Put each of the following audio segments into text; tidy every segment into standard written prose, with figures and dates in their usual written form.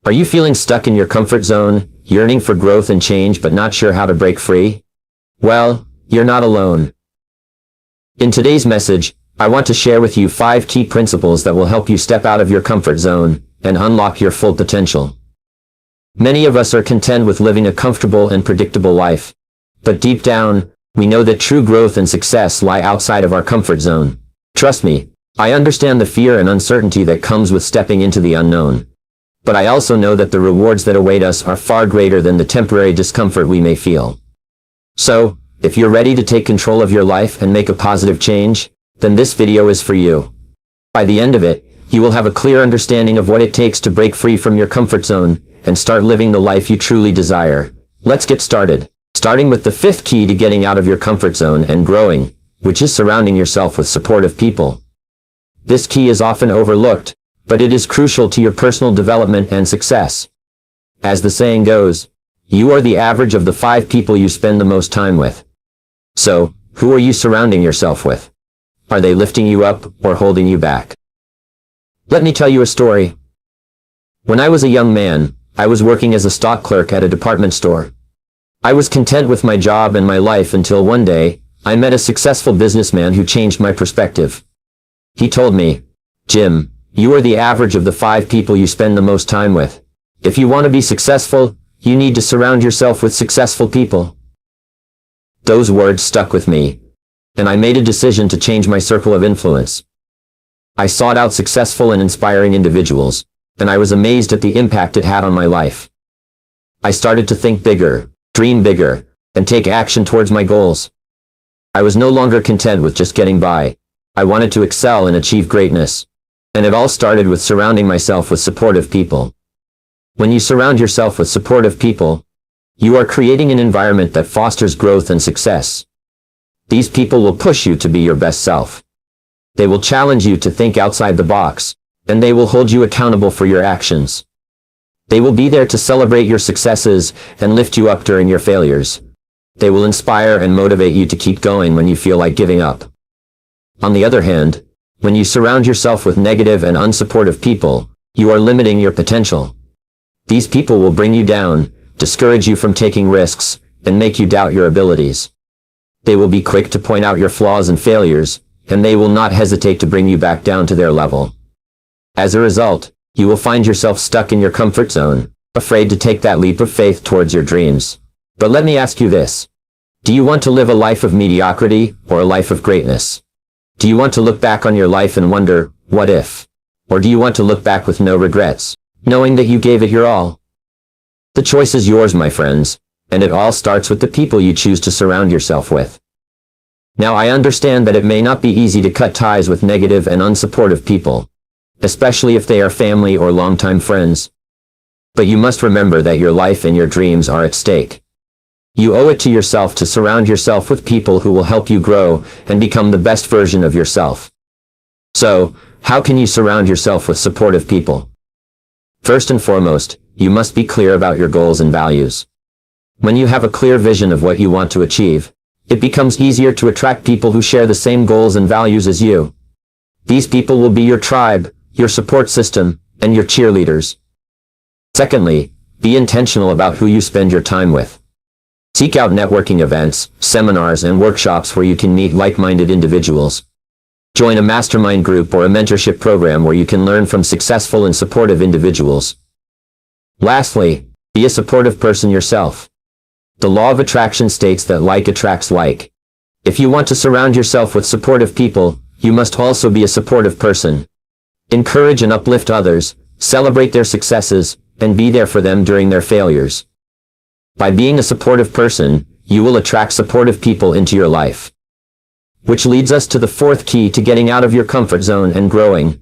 Are you feeling stuck in your comfort zone, yearning for growth and change but not sure how to break free? Well, you're not alone. In today's message, I want to share with you 5 key principles that will help you step out of your comfort zone and unlock your full potential. Many of us are content with living a comfortable and predictable life, but deep down, we know that true growth and success lie outside of our comfort zone. Trust me, I understand the fear and uncertainty that comes with stepping into the unknown. But I also know that the rewards that await us are far greater than the temporary discomfort we may feel. So, if you're ready to take control of your life and make a positive change, then this video is for you. By the end of it, you will have a clear understanding of what it takes to break free from your comfort zone and start living the life you truly desire. Let's get started. Starting with the 5th key to getting out of your comfort zone and growing, which is surrounding yourself with supportive people. This key is often overlooked, but it is crucial to your personal development and success. As the saying goes, you are the average of the 5 people you spend the most time with. So, who are you surrounding yourself with? Are they lifting you up or holding you back? Let me tell you a story. When I was a young man, I was working as a stock clerk at a department store. I was content with my job and my life until one day, I met a successful businessman who changed my perspective. He told me, "Jim, you are the average of the 5 people you spend the most time with. If you want to be successful, you need to surround yourself with successful people." Those words stuck with me, and I made a decision to change my circle of influence. I sought out successful and inspiring individuals, and I was amazed at the impact it had on my life. I started to think bigger, dream bigger, and take action towards my goals. I was no longer content with just getting by. I wanted to excel and achieve greatness. And it all started with surrounding myself with supportive people. When you surround yourself with supportive people, you are creating an environment that fosters growth and success. These people will push you to be your best self. They will challenge you to think outside the box, and they will hold you accountable for your actions. They will be there to celebrate your successes and lift you up during your failures. They will inspire and motivate you to keep going when you feel like giving up. On the other hand, when you surround yourself with negative and unsupportive people, you are limiting your potential. These people will bring you down, discourage you from taking risks, and make you doubt your abilities. They will be quick to point out your flaws and failures, and they will not hesitate to bring you back down to their level. As a result, you will find yourself stuck in your comfort zone, afraid to take that leap of faith towards your dreams. But let me ask you this. Do you want to live a life of mediocrity or a life of greatness? Do you want to look back on your life and wonder, what if? Or do you want to look back with no regrets, knowing that you gave it your all? The choice is yours, my friends, and it all starts with the people you choose to surround yourself with. Now I understand that it may not be easy to cut ties with negative and unsupportive people, especially if they are family or longtime friends. But you must remember that your life and your dreams are at stake. You owe it to yourself to surround yourself with people who will help you grow and become the best version of yourself. So, how can you surround yourself with supportive people? First and foremost, you must be clear about your goals and values. When you have a clear vision of what you want to achieve, it becomes easier to attract people who share the same goals and values as you. These people will be your tribe, your support system, and your cheerleaders. Secondly, be intentional about who you spend your time with. Seek out networking events, seminars, and workshops where you can meet like-minded individuals. Join a mastermind group or a mentorship program where you can learn from successful and supportive individuals. Lastly, be a supportive person yourself. The law of attraction states that like attracts like. If you want to surround yourself with supportive people, you must also be a supportive person. Encourage and uplift others, celebrate their successes, and be there for them during their failures. By being a supportive person, you will attract supportive people into your life. Which leads us to the 4th key to getting out of your comfort zone and growing,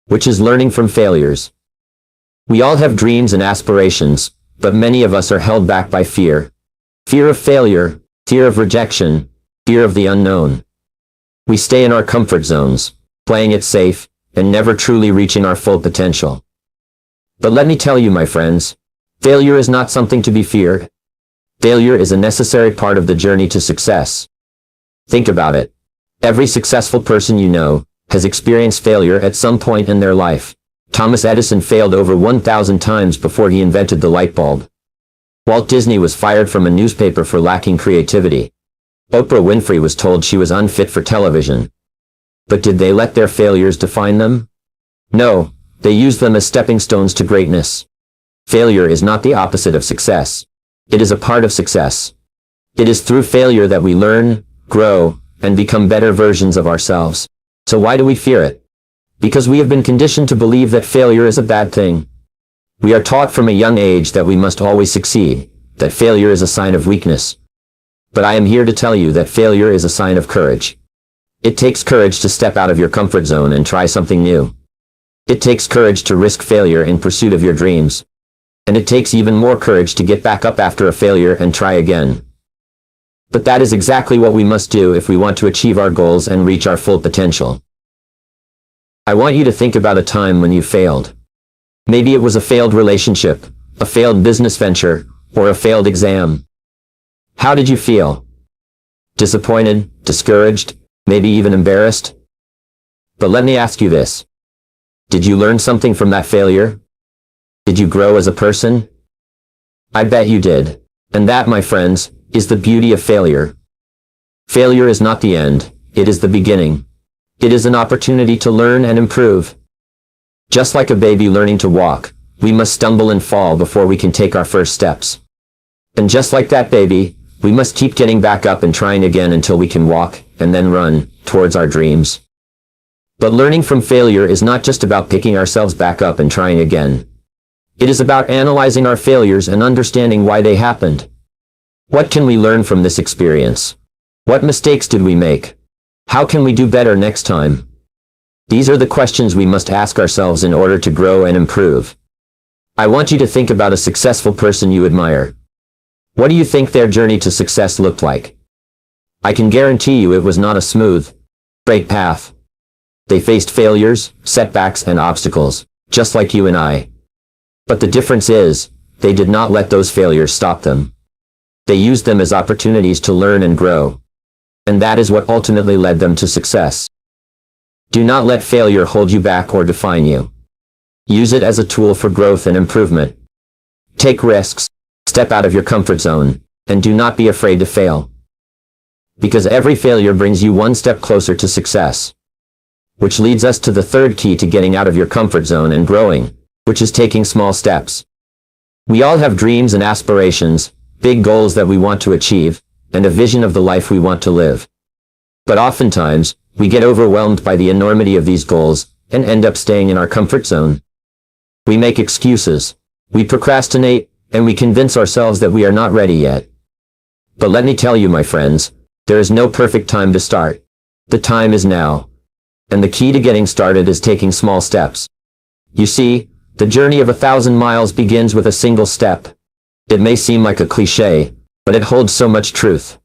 which is learning from failures. We all have dreams and aspirations, but many of us are held back by fear. Fear of failure, fear of rejection, fear of the unknown. We stay in our comfort zones, playing it safe, and never truly reaching our full potential. But let me tell you, my friends, failure is not something to be feared. Failure is a necessary part of the journey to success. Think about it. Every successful person you know has experienced failure at some point in their life, Thomas Edison failed over 1,000 times before he invented the light bulb. Walt Disney was fired from a newspaper for lacking creativity. Oprah Winfrey was told she was unfit for television. But did they let their failures define them? No, they used them as stepping stones to greatness. Failure is not the opposite of success. It is a part of success. It is through failure that we learn, grow, and become better versions of ourselves. So why do we fear it? Because we have been conditioned to believe that failure is a bad thing. We are taught from a young age that we must always succeed, that failure is a sign of weakness. But I am here to tell you that failure is a sign of courage. It takes courage to step out of your comfort zone and try something new. It takes courage to risk failure in pursuit of your dreams. And it takes even more courage to get back up after a failure and try again. But that is exactly what we must do if we want to achieve our goals and reach our full potential. I want you to think about a time when you failed. Maybe it was a failed relationship, a failed business venture, or a failed exam. How did you feel? Disappointed, discouraged, maybe even embarrassed? But let me ask you this. Did you learn something from that failure? Did you grow as a person? I bet you did. And that, my friends, is the beauty of failure. Failure is not the end, it is the beginning. It is an opportunity to learn and improve. Just like a baby learning to walk, we must stumble and fall before we can take our first steps. And just like that baby, we must keep getting back up and trying again until we can walk, and then run, towards our dreams. But learning from failure is not just about picking ourselves back up and trying again. It is about analyzing our failures and understanding why they happened. What can we learn from this experience? What mistakes did we make? How can we do better next time? These are the questions we must ask ourselves in order to grow and improve. I want you to think about a successful person you admire. What do you think their journey to success looked like? I can guarantee you it was not a smooth, straight path. They faced failures, setbacks, and obstacles, just like you and I. But the difference is, they did not let those failures stop them. They used them as opportunities to learn and grow. And that is what ultimately led them to success. Do not let failure hold you back or define you. Use it as a tool for growth and improvement. Take risks, step out of your comfort zone, and do not be afraid to fail. Because every failure brings you one step closer to success. Which leads us to the third key to getting out of your comfort zone and growing, which is taking small steps. We all have dreams and aspirations, big goals that we want to achieve, and a vision of the life we want to live. But oftentimes, we get overwhelmed by the enormity of these goals, and end up staying in our comfort zone. We make excuses, we procrastinate, and we convince ourselves that we are not ready yet. But let me tell you, my friends, there is no perfect time to start. The time is now. And the key to getting started is taking small steps. You see, the journey of 1,000 miles begins with a single step. It may seem like a cliché, but it holds so much truth.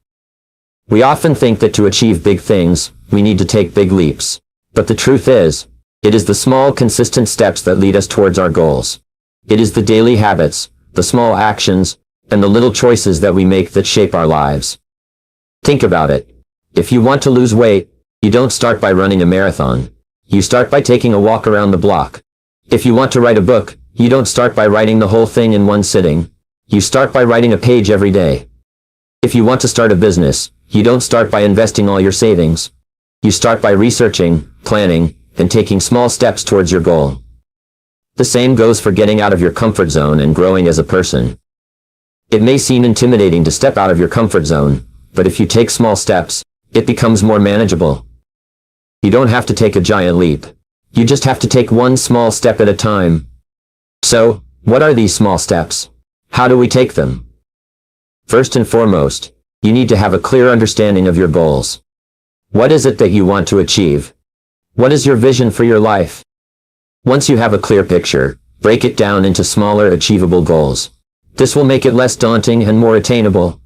We often think that to achieve big things, we need to take big leaps. But the truth is, it is the small, consistent steps that lead us towards our goals. It is the daily habits, the small actions, and the little choices that we make that shape our lives. Think about it. If you want to lose weight, you don't start by running a marathon. You start by taking a walk around the block. If you want to write a book, you don't start by writing the whole thing in one sitting. You start by writing a page every day. If you want to start a business, you don't start by investing all your savings. You start by researching, planning, and taking small steps towards your goal. The same goes for getting out of your comfort zone and growing as a person. It may seem intimidating to step out of your comfort zone, but if you take small steps, it becomes more manageable. You don't have to take a giant leap. You just have to take one small step at a time. So, what are these small steps? How do we take them? First and foremost, you need to have a clear understanding of your goals. What is it that you want to achieve? What is your vision for your life? Once you have a clear picture, break it down into smaller, achievable goals. This will make it less daunting and more attainable.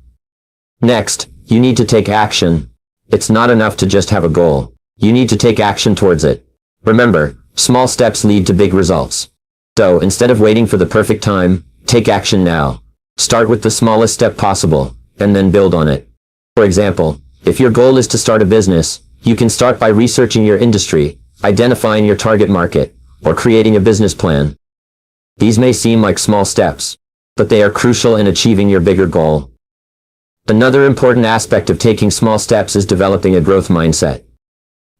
Next, you need to take action. It's not enough to just have a goal. You need to take action towards it. Remember, small steps lead to big results. So, instead of waiting for the perfect time, take action now. Start with the smallest step possible, and then build on it. For example, if your goal is to start a business, you can start by researching your industry, identifying your target market, or creating a business plan. These may seem like small steps, but they are crucial in achieving your bigger goal. Another important aspect of taking small steps is developing a growth mindset.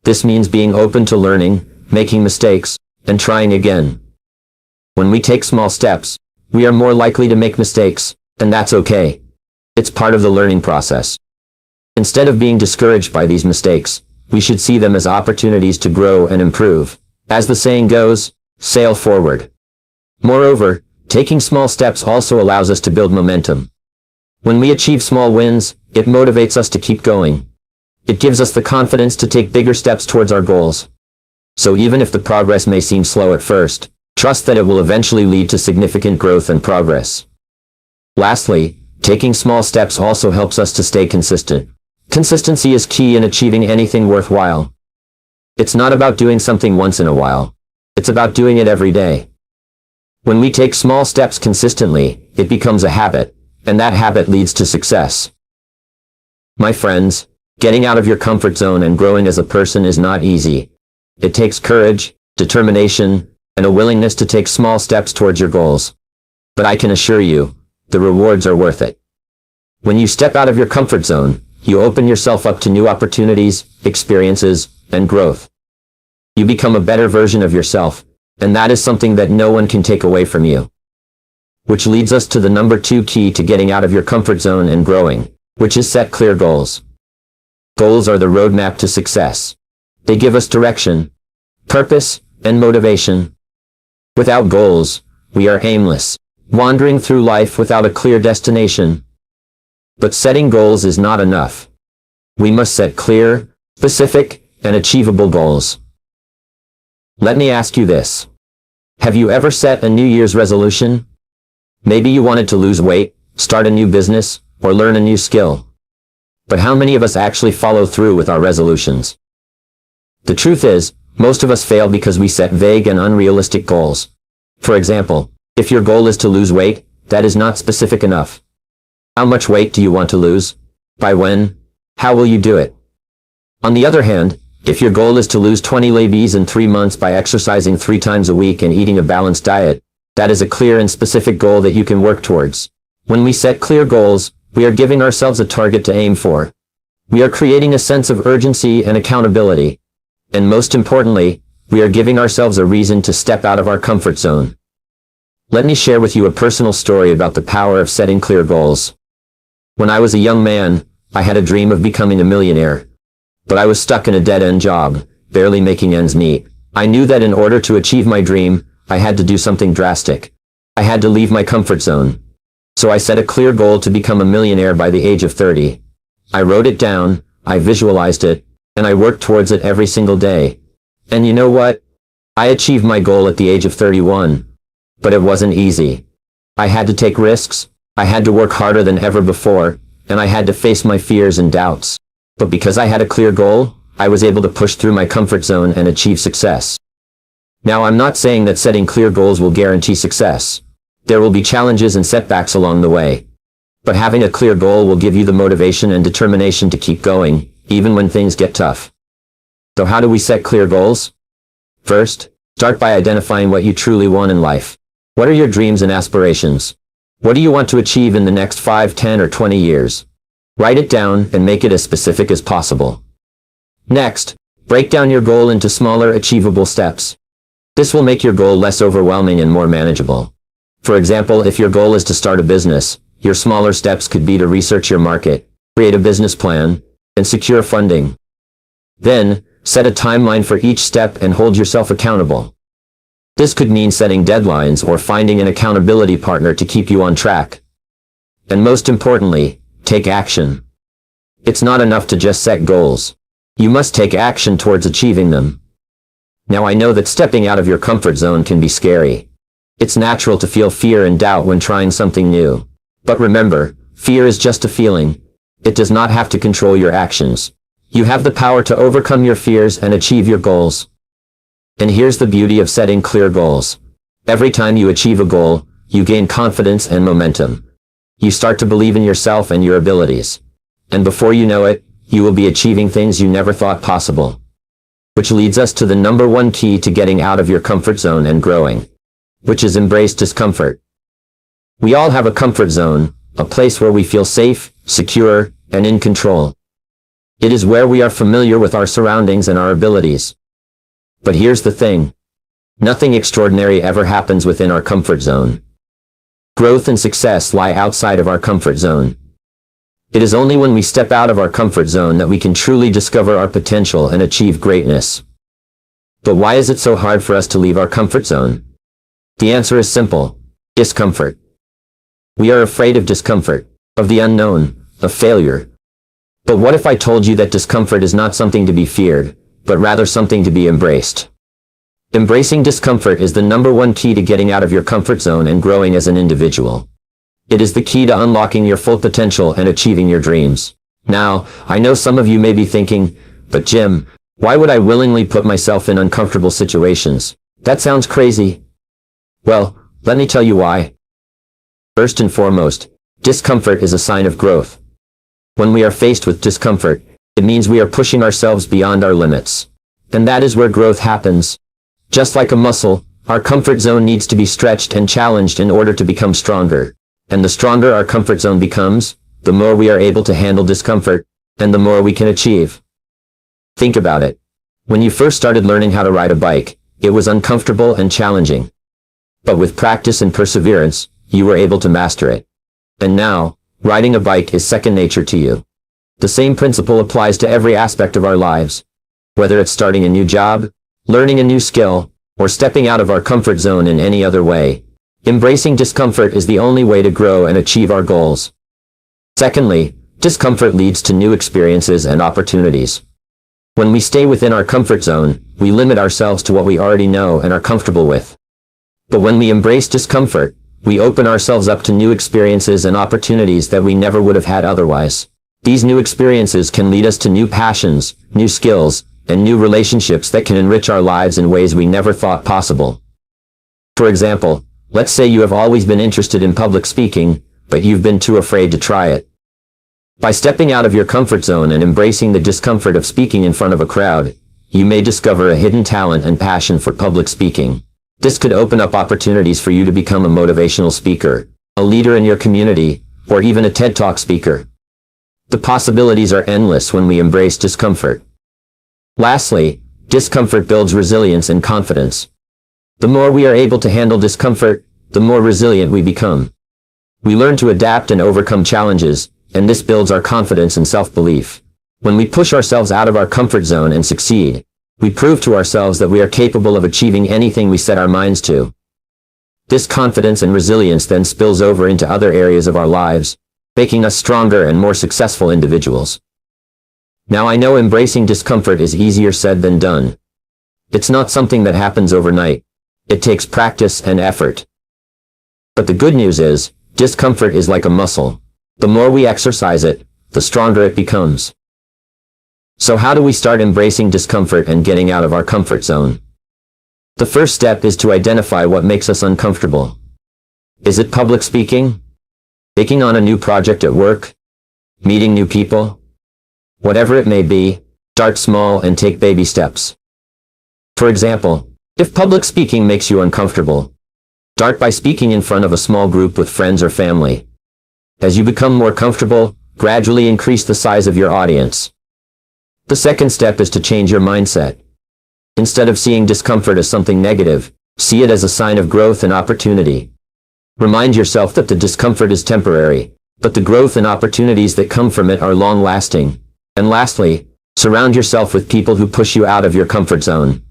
This means being open to learning, making mistakes, and trying again. When we take small steps, we are more likely to make mistakes, and that's okay. It's part of the learning process. Instead of being discouraged by these mistakes, we should see them as opportunities to grow and improve. As the saying goes, sail forward. Moreover, taking small steps also allows us to build momentum. When we achieve small wins, it motivates us to keep going. It gives us the confidence to take bigger steps towards our goals. So even if the progress may seem slow at first, trust that it will eventually lead to significant growth and progress. Lastly, taking small steps also helps us to stay consistent. Consistency is key in achieving anything worthwhile. It's not about doing something once in a while. It's about doing it every day. When we take small steps consistently, it becomes a habit, and that habit leads to success. My friends, getting out of your comfort zone and growing as a person is not easy. It takes courage, determination, and a willingness to take small steps towards your goals. But I can assure you, the rewards are worth it. When you step out of your comfort zone, you open yourself up to new opportunities, experiences, and growth. You become a better version of yourself, and that is something that no one can take away from you. Which leads us to the number 2 key to getting out of your comfort zone and growing, which is set clear goals. Goals are the roadmap to success. They give us direction, purpose, and motivation. Without goals, we are aimless, wandering through life without a clear destination. But setting goals is not enough. We must set clear, specific, and achievable goals. Let me ask you this. Have you ever set a New Year's resolution? Maybe you wanted to lose weight, start a new business, or learn a new skill. But how many of us actually follow through with our resolutions? The truth is, most of us fail because we set vague and unrealistic goals. For example, if your goal is to lose weight, that is not specific enough. How much weight do you want to lose? By when? How will you do it? On the other hand, if your goal is to lose 20 lbs in 3 months by exercising 3 times a week and eating a balanced diet, that is a clear and specific goal that you can work towards. When we set clear goals, we are giving ourselves a target to aim for. We are creating a sense of urgency and accountability. And most importantly, we are giving ourselves a reason to step out of our comfort zone. Let me share with you a personal story about the power of setting clear goals. When I was a young man, I had a dream of becoming a millionaire. But I was stuck in a dead-end job, barely making ends meet. I knew that in order to achieve my dream, I had to do something drastic. I had to leave my comfort zone. So I set a clear goal to become a millionaire by the age of 30. I wrote it down, I visualized it, and I worked towards it every single day. And you know what? I achieved my goal at the age of 31. But it wasn't easy. I had to take risks, I had to work harder than ever before, and I had to face my fears and doubts. But because I had a clear goal, I was able to push through my comfort zone and achieve success. Now, I'm not saying that setting clear goals will guarantee success. There will be challenges and setbacks along the way. But having a clear goal will give you the motivation and determination to keep going, even when things get tough. So how do we set clear goals? First, start by identifying what you truly want in life. What are your dreams and aspirations? What do you want to achieve in the next 5, 10, or 20 years? Write it down and make it as specific as possible. Next, break down your goal into smaller, achievable steps. This will make your goal less overwhelming and more manageable. For example, if your goal is to start a business, your smaller steps could be to research your market, create a business plan, and secure funding. Then, set a timeline for each step and hold yourself accountable. This could mean setting deadlines or finding an accountability partner to keep you on track. And most importantly, take action. It's not enough to just set goals. You must take action towards achieving them. Now, I know that stepping out of your comfort zone can be scary. It's natural to feel fear and doubt when trying something new. But remember, fear is just a feeling. It does not have to control your actions. You have the power to overcome your fears and achieve your goals. And here's the beauty of setting clear goals. Every time you achieve a goal, you gain confidence and momentum. You start to believe in yourself and your abilities. And before you know it, you will be achieving things you never thought possible. which leads us to the number one key to getting out of your comfort zone and growing, which is embrace discomfort. We all have a comfort zone, a place where we feel safe, secure, and in control. It is where we are familiar with our surroundings and our abilities. But here's the thing. Nothing extraordinary ever happens within our comfort zone. Growth and success lie outside of our comfort zone. It is only when we step out of our comfort zone that we can truly discover our potential and achieve greatness. But why is it so hard for us to leave our comfort zone? The answer is simple. Discomfort. We are afraid of discomfort, of the unknown, of failure. But what if I told you that discomfort is not something to be feared, but rather something to be embraced? Embracing discomfort is the number one key to getting out of your comfort zone and growing as an individual. It is the key to unlocking your full potential and achieving your dreams. Now, I know some of you may be thinking, but Jim, why would I willingly put myself in uncomfortable situations? That sounds crazy. Well, let me tell you why. First and foremost, discomfort is a sign of growth. When we are faced with discomfort, it means we are pushing ourselves beyond our limits. And that is where growth happens. Just like a muscle, our comfort zone needs to be stretched and challenged in order to become stronger. And the stronger our comfort zone becomes, the more we are able to handle discomfort, and the more we can achieve. Think about it. When you first started learning how to ride a bike, it was uncomfortable and challenging. But with practice and perseverance, you were able to master it. And now, riding a bike is second nature to you. The same principle applies to every aspect of our lives. Whether it's starting a new job, learning a new skill, or stepping out of our comfort zone in any other way, embracing discomfort is the only way to grow and achieve our goals. Secondly, discomfort leads to new experiences and opportunities. When we stay within our comfort zone, we limit ourselves to what we already know and are comfortable with. But when we embrace discomfort, we open ourselves up to new experiences and opportunities that we never would have had otherwise. These new experiences can lead us to new passions, new skills, and new relationships that can enrich our lives in ways we never thought possible. For example, let's say you have always been interested in public speaking, but you've been too afraid to try it. By stepping out of your comfort zone and embracing the discomfort of speaking in front of a crowd, you may discover a hidden talent and passion for public speaking. This could open up opportunities for you to become a motivational speaker, a leader in your community, or even a TED Talk speaker. The possibilities are endless when we embrace discomfort. Lastly, discomfort builds resilience and confidence. The more we are able to handle discomfort, the more resilient we become. We learn to adapt and overcome challenges, and this builds our confidence and self-belief. When we push ourselves out of our comfort zone and succeed, we prove to ourselves that we are capable of achieving anything we set our minds to. This confidence and resilience then spills over into other areas of our lives, making us stronger and more successful individuals. Now I know embracing discomfort is easier said than done. It's not something that happens overnight. It takes practice and effort. But the good news is, discomfort is like a muscle. The more we exercise it, the stronger it becomes. So how do we start embracing discomfort and getting out of our comfort zone? The first step is to identify what makes us uncomfortable. Is it public speaking? Taking on a new project at work? Meeting new people? Whatever it may be, start small and take baby steps. For example, if public speaking makes you uncomfortable, start by speaking in front of a small group with friends or family. As you become more comfortable, gradually increase the size of your audience. The second step is to change your mindset. Instead of seeing discomfort as something negative, see it as a sign of growth and opportunity. Remind yourself that the discomfort is temporary, but the growth and opportunities that come from it are long-lasting. And lastly, surround yourself with people who push you out of your comfort zone.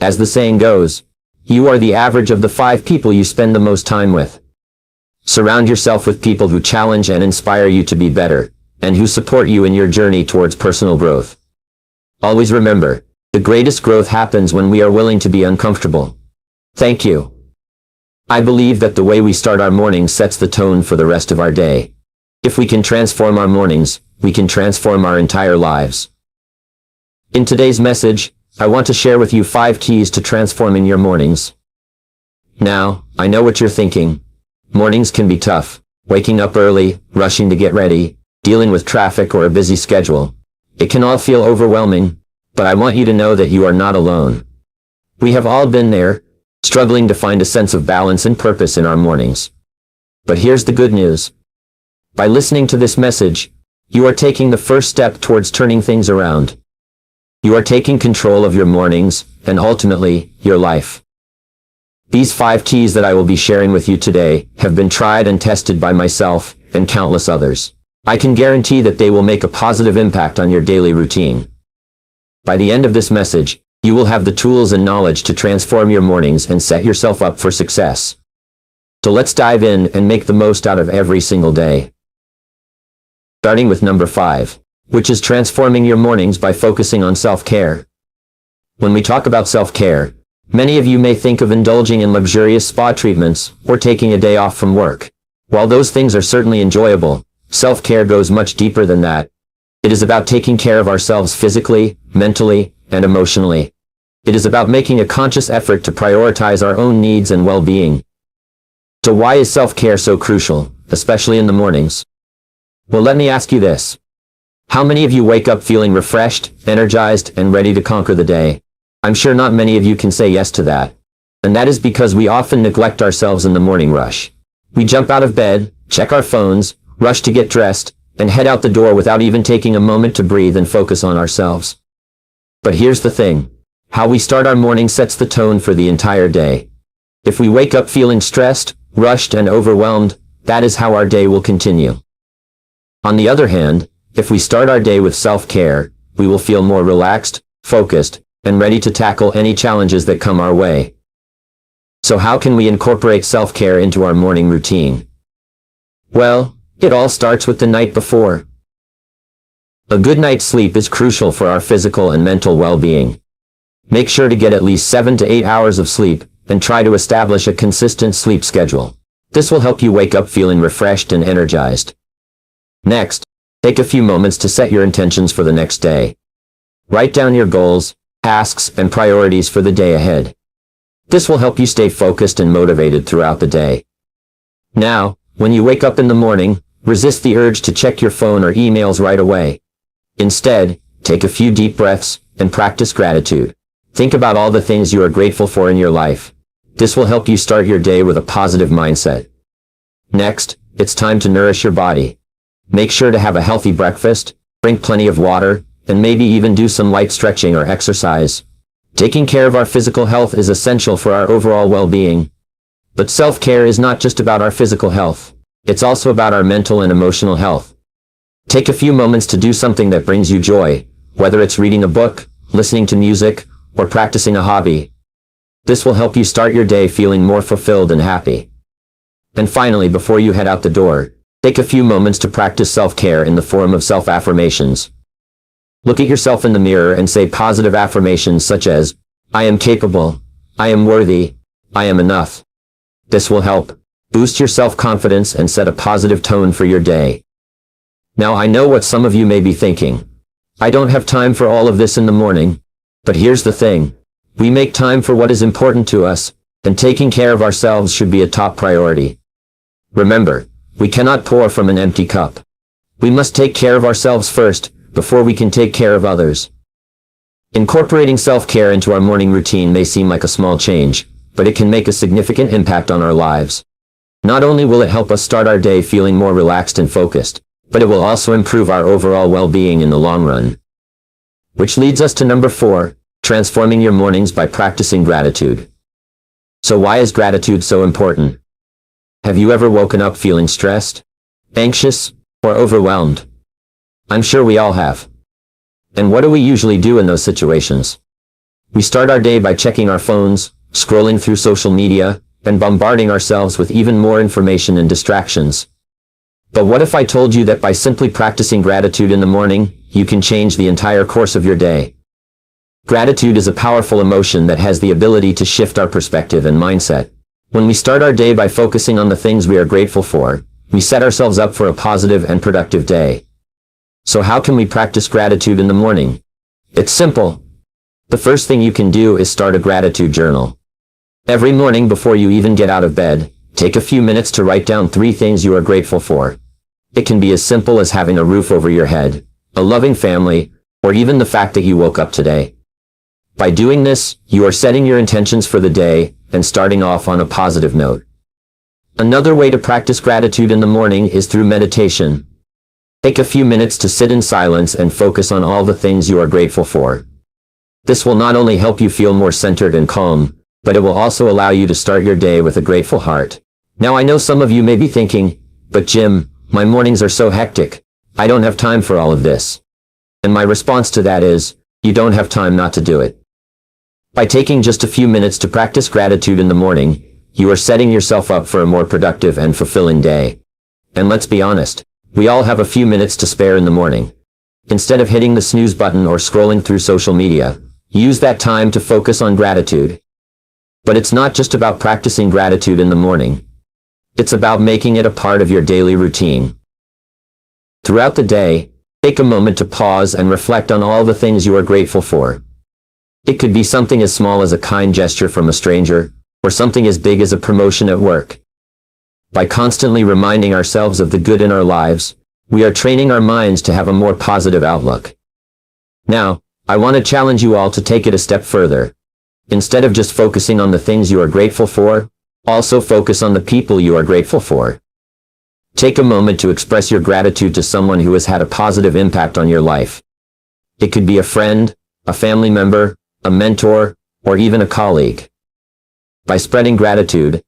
As the saying goes, you are the average of the 5 people you spend the most time with. Surround yourself with people who challenge and inspire you to be better, and who support you in your journey towards personal growth. Always remember, the greatest growth happens when we are willing to be uncomfortable. Thank you. I believe that the way we start our mornings sets the tone for the rest of our day. If we can transform our mornings, we can transform our entire lives. In today's message, I want to share with you 5 keys to transforming your mornings. Now, I know what you're thinking. Mornings can be tough. Waking up early, rushing to get ready, dealing with traffic or a busy schedule. It can all feel overwhelming. But I want you to know that you are not alone. We have all been there, struggling to find a sense of balance and purpose in our mornings. But here's the good news. By listening to this message, you are taking the first step towards turning things around. You are taking control of your mornings, and ultimately, your life. These 5 keys that I will be sharing with you today have been tried and tested by myself and countless others. I can guarantee that they will make a positive impact on your daily routine. By the end of this message, you will have the tools and knowledge to transform your mornings and set yourself up for success. So let's dive in and make the most out of every single day. Starting with number 5, which is transforming your mornings by focusing on self-care. When we talk about self-care, many of you may think of indulging in luxurious spa treatments or taking a day off from work. While those things are certainly enjoyable, self-care goes much deeper than that. It is about taking care of ourselves physically, mentally, and emotionally. It is about making a conscious effort to prioritize our own needs and well-being. So why is self-care so crucial, especially in the mornings? Well, let me ask you this. How many of you wake up feeling refreshed, energized, and ready to conquer the day? I'm sure not many of you can say yes to that. And that is because we often neglect ourselves in the morning rush. We jump out of bed, check our phones, rush to get dressed, and head out the door without even taking a moment to breathe and focus on ourselves. But here's the thing. How we start our morning sets the tone for the entire day. If we wake up feeling stressed, rushed, and overwhelmed, that is how our day will continue. On the other hand, if we start our day with self-care, we will feel more relaxed, focused, and ready to tackle any challenges that come our way. So how can we incorporate self-care into our morning routine? Well, it all starts with the night before. A good night's sleep is crucial for our physical and mental well-being. Make sure to get at least 7 to 8 hours of sleep, and try to establish a consistent sleep schedule. This will help you wake up feeling refreshed and energized. Next, take a few moments to set your intentions for the next day. Write down your goals, tasks, and priorities for the day ahead. This will help you stay focused and motivated throughout the day. Now, when you wake up in the morning, resist the urge to check your phone or emails right away. Instead, take a few deep breaths and practice gratitude. Think about all the things you are grateful for in your life. This will help you start your day with a positive mindset. Next, it's time to nourish your body. Make sure to have a healthy breakfast, drink plenty of water, and maybe even do some light stretching or exercise. Taking care of our physical health is essential for our overall well-being. But self-care is not just about our physical health. It's also about our mental and emotional health. Take a few moments to do something that brings you joy, whether it's reading a book, listening to music, or practicing a hobby. This will help you start your day feeling more fulfilled and happy. And finally, before you head out the door, take a few moments to practice self-care in the form of self-affirmations. Look at yourself in the mirror and say positive affirmations such as, "I am capable," "I am worthy," "I am enough." This will help boost your self-confidence and set a positive tone for your day. Now I know what some of you may be thinking. I don't have time for all of this in the morning. But here's the thing. We make time for what is important to us, and taking care of ourselves should be a top priority. Remember, we cannot pour from an empty cup. We must take care of ourselves first, before we can take care of others. Incorporating self-care into our morning routine may seem like a small change, but it can make a significant impact on our lives. Not only will it help us start our day feeling more relaxed and focused, but it will also improve our overall well-being in the long run. Which leads us to number 4, transforming your mornings by practicing gratitude. So why is gratitude so important? Have you ever woken up feeling stressed, anxious, or overwhelmed? I'm sure we all have. And what do we usually do in those situations? We start our day by checking our phones, scrolling through social media, and bombarding ourselves with even more information and distractions. But what if I told you that by simply practicing gratitude in the morning, you can change the entire course of your day? Gratitude is a powerful emotion that has the ability to shift our perspective and mindset. When we start our day by focusing on the things we are grateful for, we set ourselves up for a positive and productive day. So how can we practice gratitude in the morning? It's simple. The first thing you can do is start a gratitude journal. Every morning before you even get out of bed, take a few minutes to write down 3 things you are grateful for. It can be as simple as having a roof over your head, a loving family, or even the fact that you woke up today. By doing this, you are setting your intentions for the day and starting off on a positive note. Another way to practice gratitude in the morning is through meditation. Take a few minutes to sit in silence and focus on all the things you are grateful for. This will not only help you feel more centered and calm, but it will also allow you to start your day with a grateful heart. Now I know some of you may be thinking, but Jim, my mornings are so hectic. I don't have time for all of this. And my response to that is, you don't have time not to do it. By taking just a few minutes to practice gratitude in the morning, you are setting yourself up for a more productive and fulfilling day. And let's be honest, we all have a few minutes to spare in the morning. Instead of hitting the snooze button or scrolling through social media, use that time to focus on gratitude. But it's not just about practicing gratitude in the morning. It's about making it a part of your daily routine. Throughout the day, take a moment to pause and reflect on all the things you are grateful for. It could be something as small as a kind gesture from a stranger, or something as big as a promotion at work. By constantly reminding ourselves of the good in our lives, we are training our minds to have a more positive outlook. Now, I want to challenge you all to take it a step further. Instead of just focusing on the things you are grateful for, also focus on the people you are grateful for. Take a moment to express your gratitude to someone who has had a positive impact on your life. It could be a friend, a family member, a mentor, or even a colleague. By spreading gratitude,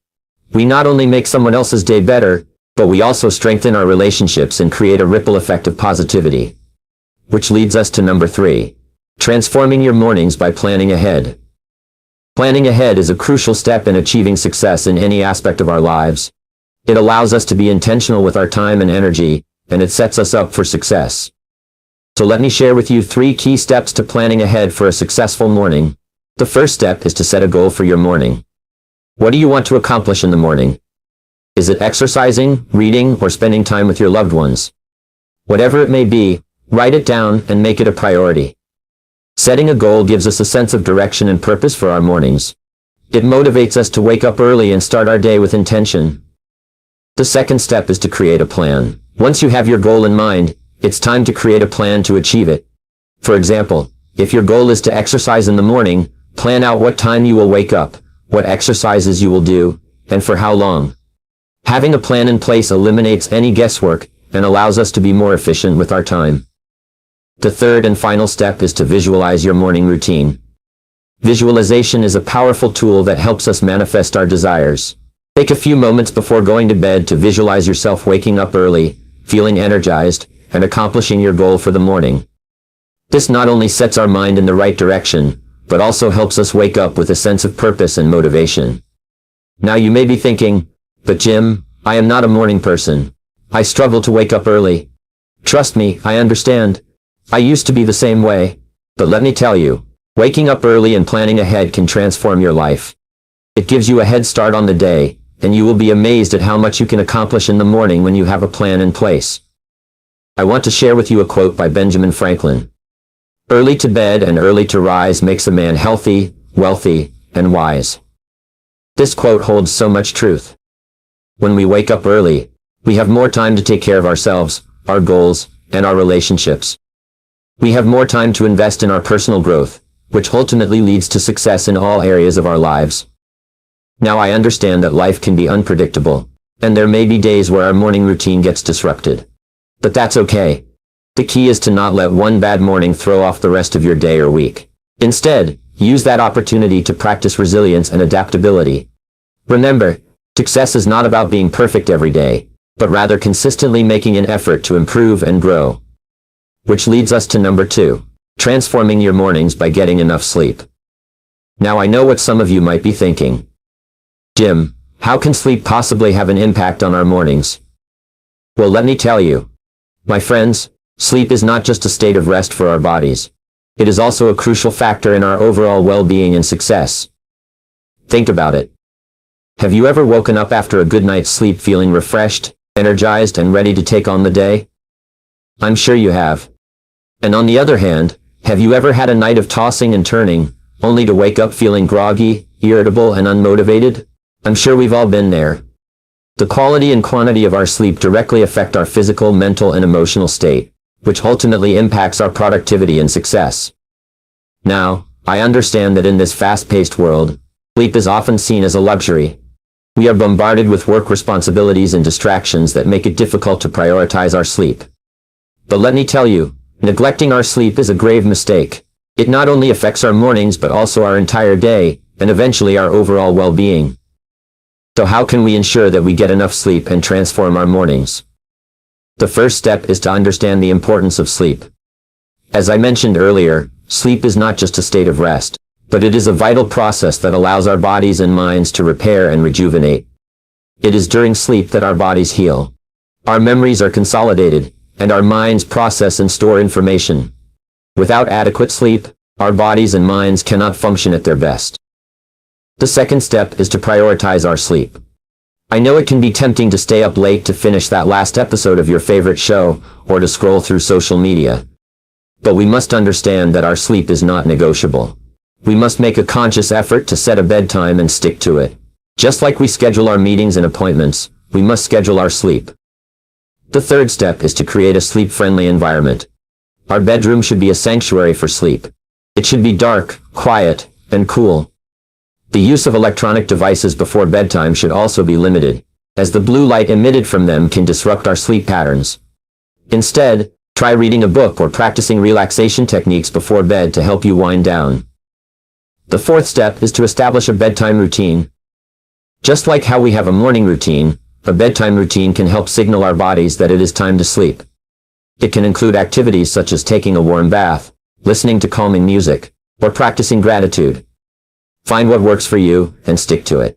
we not only make someone else's day better, but we also strengthen our relationships and create a ripple effect of positivity. Which leads us to number 3. Transforming your mornings by planning ahead. Planning ahead is a crucial step in achieving success in any aspect of our lives. It allows us to be intentional with our time and energy, and it sets us up for success. So let me share with you 3 key steps to planning ahead for a successful morning. The first step is to set a goal for your morning. What do you want to accomplish in the morning? Is it exercising, reading, or spending time with your loved ones? Whatever it may be, write it down and make it a priority. Setting a goal gives us a sense of direction and purpose for our mornings. It motivates us to wake up early and start our day with intention. The second step is to create a plan. Once you have your goal in mind, it's time to create a plan to achieve it. For example, if your goal is to exercise in the morning, plan out what time you will wake up, what exercises you will do, and for how long. Having a plan in place eliminates any guesswork and allows us to be more efficient with our time. The third and final step is to visualize your morning routine. Visualization is a powerful tool that helps us manifest our desires. Take a few moments before going to bed to visualize yourself waking up early, feeling energized, and accomplishing your goal for the morning. This not only sets our mind in the right direction, but also helps us wake up with a sense of purpose and motivation. Now you may be thinking, but Jim, I am not a morning person. I struggle to wake up early. Trust me, I understand. I used to be the same way. But let me tell you, waking up early and planning ahead can transform your life. It gives you a head start on the day, and you will be amazed at how much you can accomplish in the morning when you have a plan in place. I want to share with you a quote by Benjamin Franklin. Early to bed and early to rise makes a man healthy, wealthy, and wise. This quote holds so much truth. When we wake up early, we have more time to take care of ourselves, our goals, and our relationships. We have more time to invest in our personal growth, which ultimately leads to success in all areas of our lives. Now I understand that life can be unpredictable, and there may be days where our morning routine gets disrupted. But that's okay. The key is to not let one bad morning throw off the rest of your day or week. Instead, use that opportunity to practice resilience and adaptability. Remember, success is not about being perfect every day, but rather consistently making an effort to improve and grow. Which leads us to number 2, transforming your mornings by getting enough sleep. Now I know what some of you might be thinking. Jim, how can sleep possibly have an impact on our mornings? Well, let me tell you. My friends, sleep is not just a state of rest for our bodies. It is also a crucial factor in our overall well-being and success. Think about it. Have you ever woken up after a good night's sleep feeling refreshed, energized, and ready to take on the day? I'm sure you have. And on the other hand, have you ever had a night of tossing and turning, only to wake up feeling groggy, irritable, and unmotivated? I'm sure we've all been there. The quality and quantity of our sleep directly affect our physical, mental, and emotional state, which ultimately impacts our productivity and success. Now, I understand that in this fast-paced world, sleep is often seen as a luxury. We are bombarded with work responsibilities and distractions that make it difficult to prioritize our sleep. But let me tell you, neglecting our sleep is a grave mistake. It not only affects our mornings but also our entire day, and eventually our overall well-being. So how can we ensure that we get enough sleep and transform our mornings? The first step is to understand the importance of sleep. As I mentioned earlier, sleep is not just a state of rest, but it is a vital process that allows our bodies and minds to repair and rejuvenate. It is during sleep that our bodies heal. Our memories are consolidated, and our minds process and store information. Without adequate sleep, our bodies and minds cannot function at their best. The second step is to prioritize our sleep. I know it can be tempting to stay up late to finish that last episode of your favorite show, or to scroll through social media. But we must understand that our sleep is not negotiable. We must make a conscious effort to set a bedtime and stick to it. Just like we schedule our meetings and appointments, we must schedule our sleep. The third step is to create a sleep-friendly environment. Our bedroom should be a sanctuary for sleep. It should be dark, quiet, and cool. The use of electronic devices before bedtime should also be limited, as the blue light emitted from them can disrupt our sleep patterns. Instead, try reading a book or practicing relaxation techniques before bed to help you wind down. The fourth step is to establish a bedtime routine. Just like how we have a morning routine, a bedtime routine can help signal our bodies that it is time to sleep. It can include activities such as taking a warm bath, listening to calming music, or practicing gratitude. Find what works for you, and stick to it.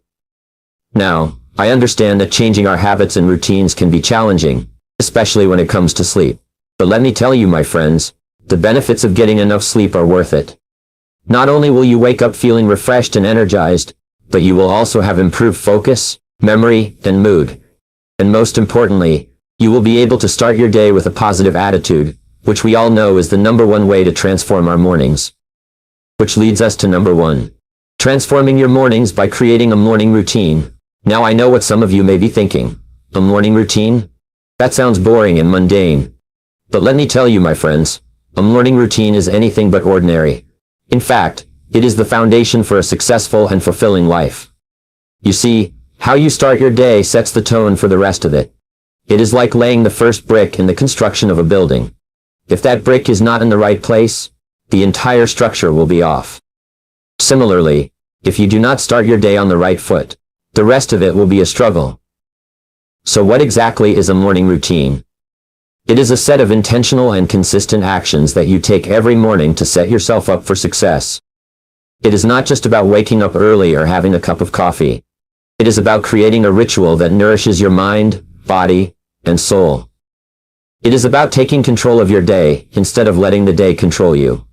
Now, I understand that changing our habits and routines can be challenging, especially when it comes to sleep. But let me tell you, my friends, the benefits of getting enough sleep are worth it. Not only will you wake up feeling refreshed and energized, but you will also have improved focus, memory, and mood. And most importantly, you will be able to start your day with a positive attitude, which we all know is the number one way to transform our mornings. Which leads us to number 1. Transforming your mornings by creating a morning routine. Now I know what some of you may be thinking. A morning routine? That sounds boring and mundane. But let me tell you, my friends, a morning routine is anything but ordinary. In fact, it is the foundation for a successful and fulfilling life. You see, how you start your day sets the tone for the rest of it. It is like laying the first brick in the construction of a building. If that brick is not in the right place, the entire structure will be off. Similarly, if you do not start your day on the right foot, the rest of it will be a struggle. So what exactly is a morning routine? It is a set of intentional and consistent actions that you take every morning to set yourself up for success. It is not just about waking up early or having a cup of coffee. It is about creating a ritual that nourishes your mind, body, and soul. It is about taking control of your day instead of letting the day control you.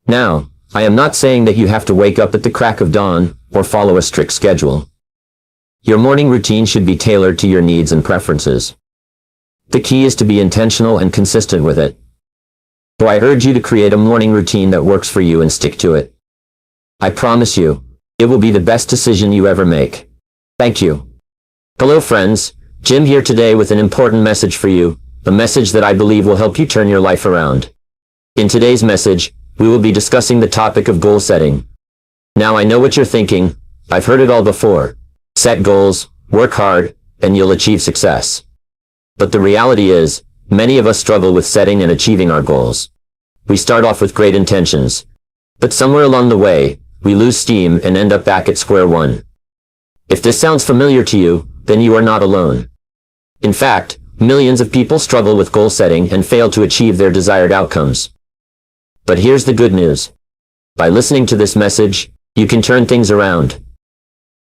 Now, I am not saying that you have to wake up at the crack of dawn or follow a strict schedule. Your morning routine should be tailored to your needs and preferences. The key is to be intentional and consistent with it. So I urge you to create a morning routine that works for you and stick to it. I promise you, it will be the best decision you ever make. Thank you. Hello friends, Jim here today with an important message for you, a message that I believe will help you turn your life around. In today's message, we will be discussing the topic of goal setting. Now I know what you're thinking, I've heard it all before. Set goals, work hard, and you'll achieve success. But the reality is, many of us struggle with setting and achieving our goals. We start off with great intentions, but somewhere along the way, we lose steam and end up back at square one. If this sounds familiar to you, then you are not alone. In fact, millions of people struggle with goal setting and fail to achieve their desired outcomes. But here's the good news. By listening to this message, you can turn things around.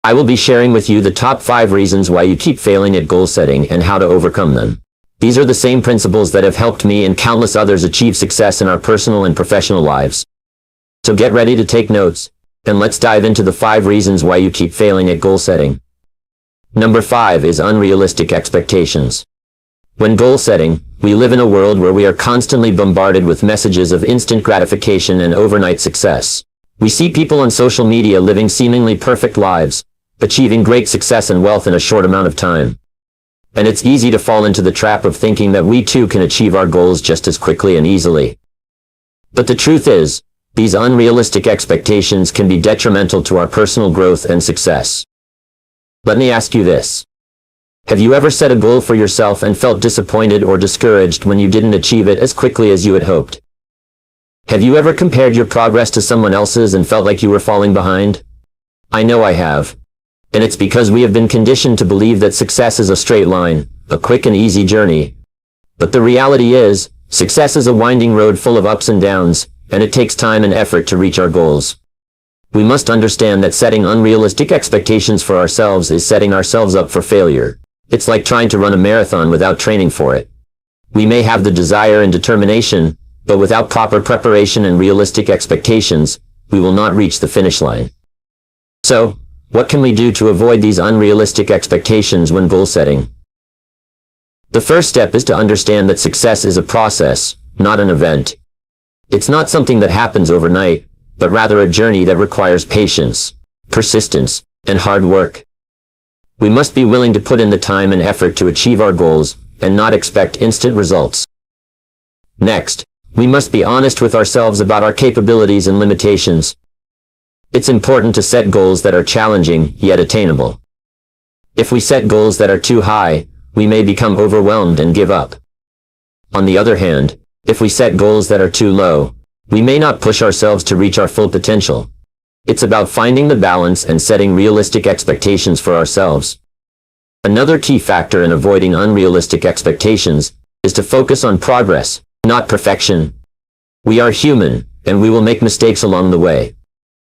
I will be sharing with you the top 5 reasons why you keep failing at goal setting and how to overcome them. These are the same principles that have helped me and countless others achieve success in our personal and professional lives. So get ready to take notes, and let's dive into the 5 reasons why you keep failing at goal setting. Number 5 is unrealistic expectations. When goal setting, we live in a world where we are constantly bombarded with messages of instant gratification and overnight success. We see people on social media living seemingly perfect lives, achieving great success and wealth in a short amount of time. And it's easy to fall into the trap of thinking that we too can achieve our goals just as quickly and easily. But the truth is, these unrealistic expectations can be detrimental to our personal growth and success. Let me ask you this. Have you ever set a goal for yourself and felt disappointed or discouraged when you didn't achieve it as quickly as you had hoped? Have you ever compared your progress to someone else's and felt like you were falling behind? I know I have. And it's because we have been conditioned to believe that success is a straight line, a quick and easy journey. But the reality is, success is a winding road full of ups and downs, and it takes time and effort to reach our goals. We must understand that setting unrealistic expectations for ourselves is setting ourselves up for failure. It's like trying to run a marathon without training for it. We may have the desire and determination, but without proper preparation and realistic expectations, we will not reach the finish line. So, what can we do to avoid these unrealistic expectations when goal setting? The first step is to understand that success is a process, not an event. It's not something that happens overnight, but rather a journey that requires patience, persistence, and hard work. We must be willing to put in the time and effort to achieve our goals, and not expect instant results. Next, we must be honest with ourselves about our capabilities and limitations. It's important to set goals that are challenging, yet attainable. If we set goals that are too high, we may become overwhelmed and give up. On the other hand, if we set goals that are too low, we may not push ourselves to reach our full potential. It's about finding the balance and setting realistic expectations for ourselves. Another key factor in avoiding unrealistic expectations is to focus on progress, not perfection. We are human, and we will make mistakes along the way.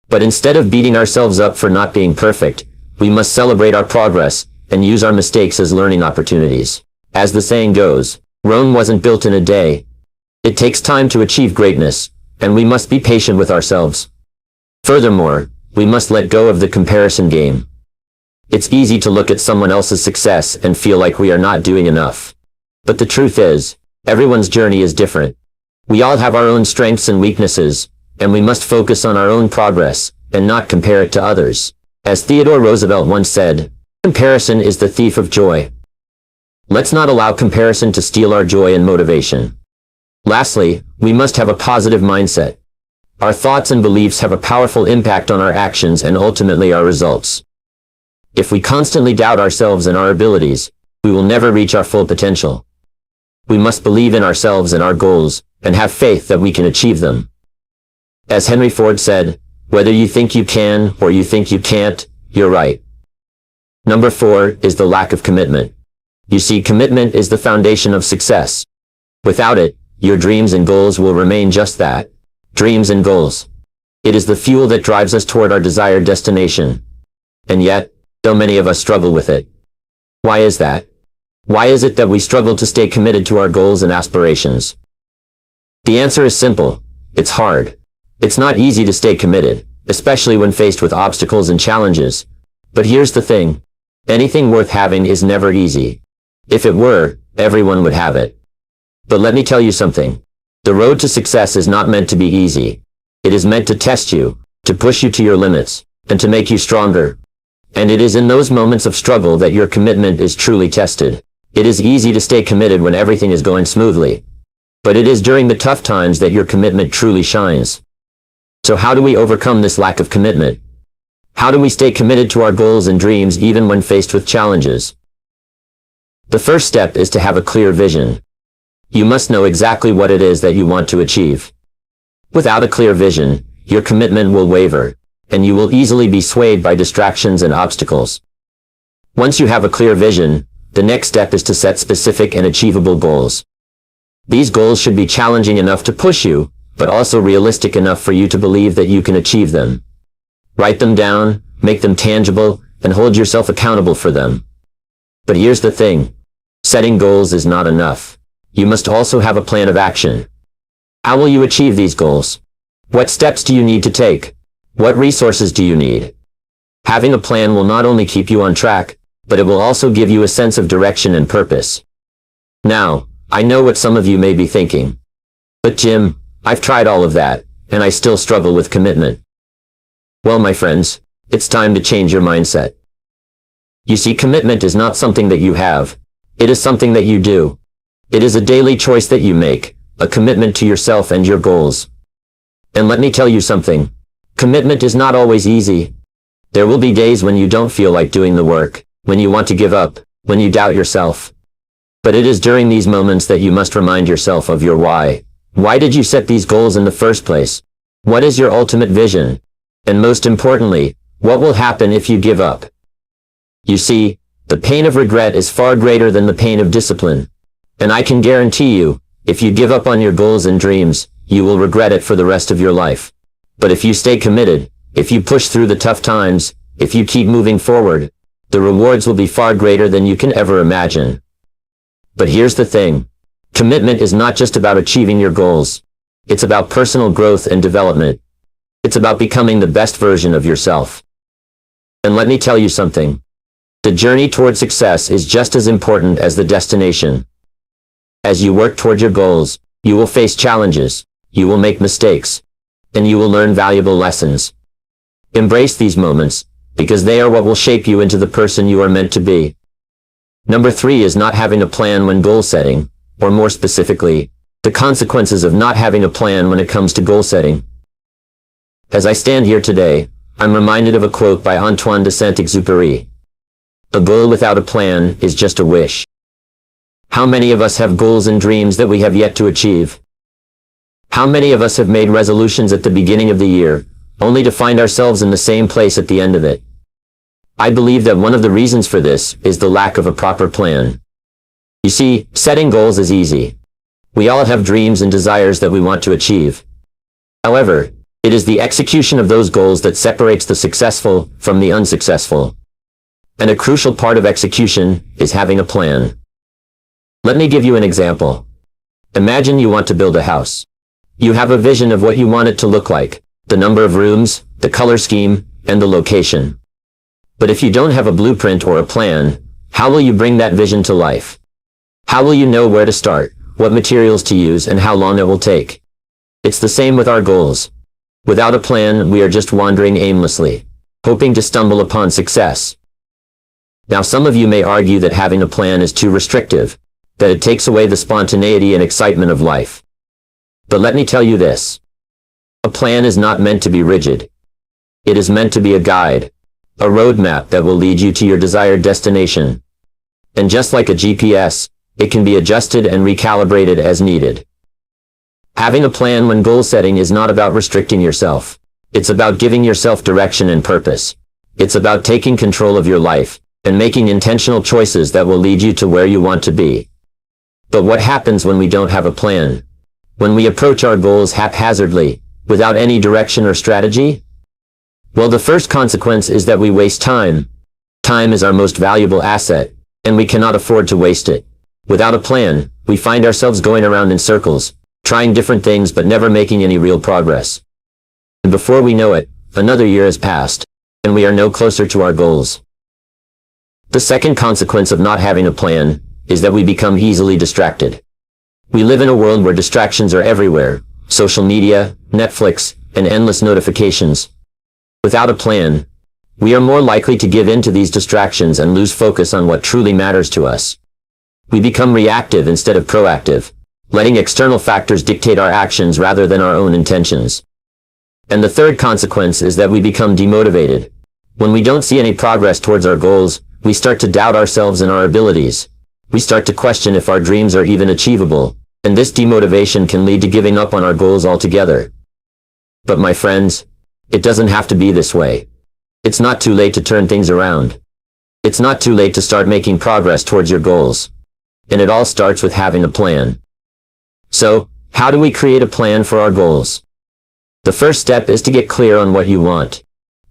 But instead of beating ourselves up for not being perfect, we must celebrate our progress and use our mistakes as learning opportunities. As the saying goes, Rome wasn't built in a day. It takes time to achieve greatness, and we must be patient with ourselves. Furthermore, we must let go of the comparison game. It's easy to look at someone else's success and feel like we are not doing enough. But the truth is, everyone's journey is different. We all have our own strengths and weaknesses, and we must focus on our own progress, and not compare it to others. As Theodore Roosevelt once said, comparison is the thief of joy. Let's not allow comparison to steal our joy and motivation. Lastly, we must have a positive mindset. Our thoughts and beliefs have a powerful impact on our actions and ultimately our results. If we constantly doubt ourselves and our abilities, we will never reach our full potential. We must believe in ourselves and our goals, and have faith that we can achieve them. As Henry Ford said, whether you think you can or you think you can't, you're right. Number 4 is the lack of commitment. You see, commitment is the foundation of success. Without it, your dreams and goals will remain just that, dreams and goals. It is the fuel that drives us toward our desired destination. And yet, so many of us struggle with it. Why is that? Why is it that we struggle to stay committed to our goals and aspirations? The answer is simple. It's hard. It's not easy to stay committed, especially when faced with obstacles and challenges. But here's the thing. Anything worth having is never easy. If it were, everyone would have it. But let me tell you something. The road to success is not meant to be easy. It is meant to test you, to push you to your limits, and to make you stronger. And it is in those moments of struggle that your commitment is truly tested. It is easy to stay committed when everything is going smoothly. But it is during the tough times that your commitment truly shines. So how do we overcome this lack of commitment? How do we stay committed to our goals and dreams even when faced with challenges? The first step is to have a clear vision. You must know exactly what it is that you want to achieve. Without a clear vision, your commitment will waver, and you will easily be swayed by distractions and obstacles. Once you have a clear vision, the next step is to set specific and achievable goals. These goals should be challenging enough to push you, but also realistic enough for you to believe that you can achieve them. Write them down, make them tangible, and hold yourself accountable for them. But here's the thing. Setting goals is not enough. You must also have a plan of action. How will you achieve these goals? What steps do you need to take? What resources do you need? Having a plan will not only keep you on track, but it will also give you a sense of direction and purpose. Now, I know what some of you may be thinking. But Jim, I've tried all of that, and I still struggle with commitment. Well, my friends, it's time to change your mindset. You see, commitment is not something that you have, It is something that you do. It is a daily choice that you make, a commitment to yourself and your goals. And let me tell you something. Commitment is not always easy. There will be days when you don't feel like doing the work, when you want to give up, when you doubt yourself. But it is during these moments that you must remind yourself of your why. Why did you set these goals in the first place? What is your ultimate vision? And most importantly, what will happen if you give up? You see, the pain of regret is far greater than the pain of discipline. And I can guarantee you, if you give up on your goals and dreams, you will regret it for the rest of your life. But if you stay committed, if you push through the tough times, if you keep moving forward, the rewards will be far greater than you can ever imagine. But here's the thing. Commitment is not just about achieving your goals. It's about personal growth and development. It's about becoming the best version of yourself. And let me tell you something. The journey toward success is just as important as the destination. As you work toward your goals, you will face challenges, you will make mistakes, and you will learn valuable lessons. Embrace these moments, because they are what will shape you into the person you are meant to be. Number 3 is not having a plan when goal setting, or more specifically, the consequences of not having a plan when it comes to goal setting. As I stand here today, I'm reminded of a quote by Antoine de Saint-Exupéry. A goal without a plan is just a wish. How many of us have goals and dreams that we have yet to achieve? How many of us have made resolutions at the beginning of the year, only to find ourselves in the same place at the end of it? I believe that one of the reasons for this is the lack of a proper plan. You see, setting goals is easy. We all have dreams and desires that we want to achieve. However, it is the execution of those goals that separates the successful from the unsuccessful. And a crucial part of execution is having a plan. Let me give you an example. Imagine you want to build a house. You have a vision of what you want it to look like, the number of rooms, the color scheme, and the location. But if you don't have a blueprint or a plan, how will you bring that vision to life? How will you know where to start, what materials to use, and how long it will take? It's the same with our goals. Without a plan, we are just wandering aimlessly, hoping to stumble upon success. Now some of you may argue that having a plan is too restrictive, that it takes away the spontaneity and excitement of life. But let me tell you this. A plan is not meant to be rigid. It is meant to be a guide, a roadmap that will lead you to your desired destination. And just like a GPS, it can be adjusted and recalibrated as needed. Having a plan when goal setting is not about restricting yourself. It's about giving yourself direction and purpose. It's about taking control of your life and making intentional choices that will lead you to where you want to be. But what happens when we don't have a plan? When we approach our goals haphazardly, without any direction or strategy? Well, the first consequence is that we waste time. Time is our most valuable asset, and we cannot afford to waste it. Without a plan, we find ourselves going around in circles, trying different things but never making any real progress. And before we know it, another year has passed, and we are no closer to our goals. The second consequence of not having a plan is that we become easily distracted. We live in a world where distractions are everywhere: social media, Netflix, and endless notifications. Without a plan, we are more likely to give in to these distractions and lose focus on what truly matters to us. We become reactive instead of proactive, letting external factors dictate our actions rather than our own intentions. And the third consequence is that we become demotivated. When we don't see any progress towards our goals, we start to doubt ourselves and our abilities. We start to question if our dreams are even achievable, and this demotivation can lead to giving up on our goals altogether. But my friends, it doesn't have to be this way. It's not too late to turn things around. It's not too late to start making progress towards your goals. And it all starts with having a plan. So, how do we create a plan for our goals? The first step is to get clear on what you want.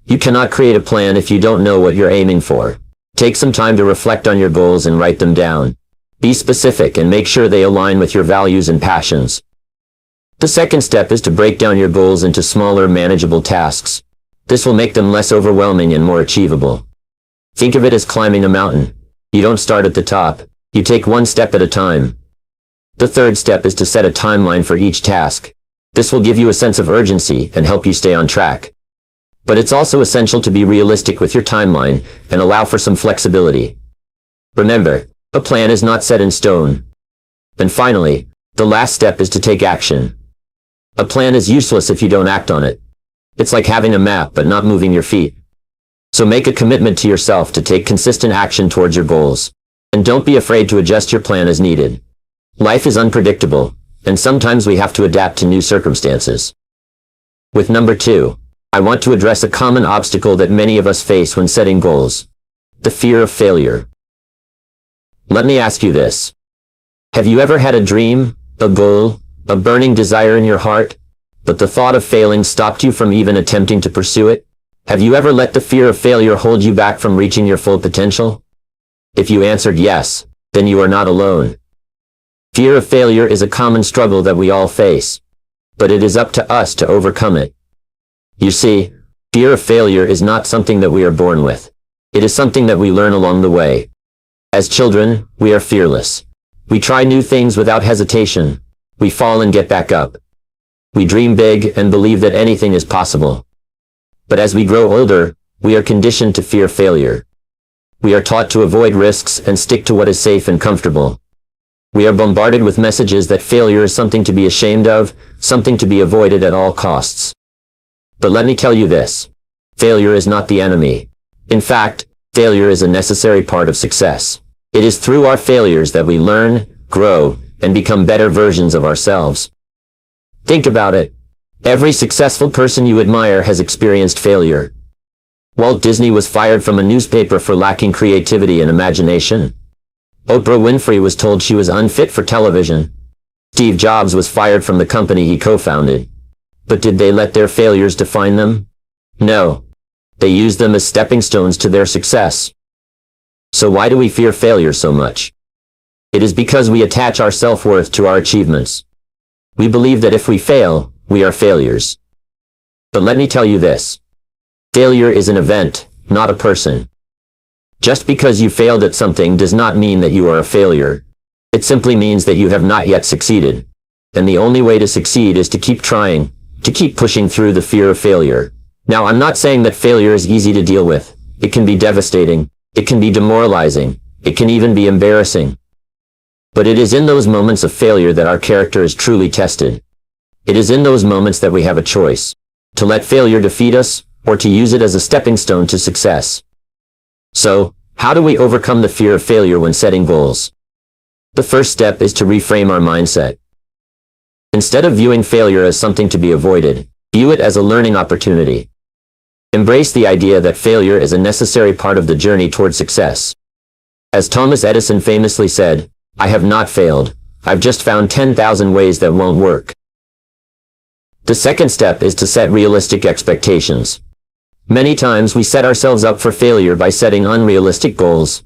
You cannot create a plan if you don't know what you're aiming for. Take some time to reflect on your goals and write them down. Be specific and make sure they align with your values and passions. The second step is to break down your goals into smaller, manageable tasks. This will make them less overwhelming and more achievable. Think of it as climbing a mountain. You don't start at the top. You take one step at a time. The third step is to set a timeline for each task. This will give you a sense of urgency and help you stay on track. But it's also essential to be realistic with your timeline and allow for some flexibility. Remember, A plan is not set in stone. And finally, the last step is to take action. A plan is useless if you don't act on it. It's like having a map but not moving your feet. So make a commitment to yourself to take consistent action towards your goals. And don't be afraid to adjust your plan as needed. Life is unpredictable, and sometimes we have to adapt to new circumstances. With number 2, I want to address a common obstacle that many of us face when setting goals: the fear of failure. Let me ask you this. Have you ever had a dream, a goal, a burning desire in your heart, but the thought of failing stopped you from even attempting to pursue it? Have you ever let the fear of failure hold you back from reaching your full potential? If you answered yes, then you are not alone. Fear of failure is a common struggle that we all face, but it is up to us to overcome it. You see, fear of failure is not something that we are born with. It is something that we learn along the way. As children, we are fearless. We try new things without hesitation. We fall and get back up. We dream big and believe that anything is possible. But as we grow older, we are conditioned to fear failure. We are taught to avoid risks and stick to what is safe and comfortable. We are bombarded with messages that failure is something to be ashamed of, something to be avoided at all costs. But let me tell you this. Failure is not the enemy. In fact, failure is a necessary part of success. It is through our failures that we learn, grow, and become better versions of ourselves. Think about it. Every successful person you admire has experienced failure. Walt Disney was fired from a newspaper for lacking creativity and imagination. Oprah Winfrey was told she was unfit for television. Steve Jobs was fired from the company he co-founded. But did they let their failures define them? No. They used them as stepping stones to their success. So why do we fear failure so much? It is because we attach our self-worth to our achievements. We believe that if we fail, we are failures. But let me tell you this. Failure is an event, not a person. Just because you failed at something does not mean that you are a failure. It simply means that you have not yet succeeded. And the only way to succeed is to keep trying, to keep pushing through the fear of failure. Now, I'm not saying that failure is easy to deal with. It can be devastating. It can be demoralizing. It can even be embarrassing. But it is in those moments of failure that our character is truly tested. It is in those moments that we have a choice: to let failure defeat us, or to use it as a stepping stone to success. So, how do we overcome the fear of failure when setting goals? The first step is to reframe our mindset. Instead of viewing failure as something to be avoided, view it as a learning opportunity. Embrace the idea that failure is a necessary part of the journey toward success. As Thomas Edison famously said, "I have not failed. I've just found 10,000 ways that won't work." The second step is to set realistic expectations. Many times we set ourselves up for failure by setting unrealistic goals.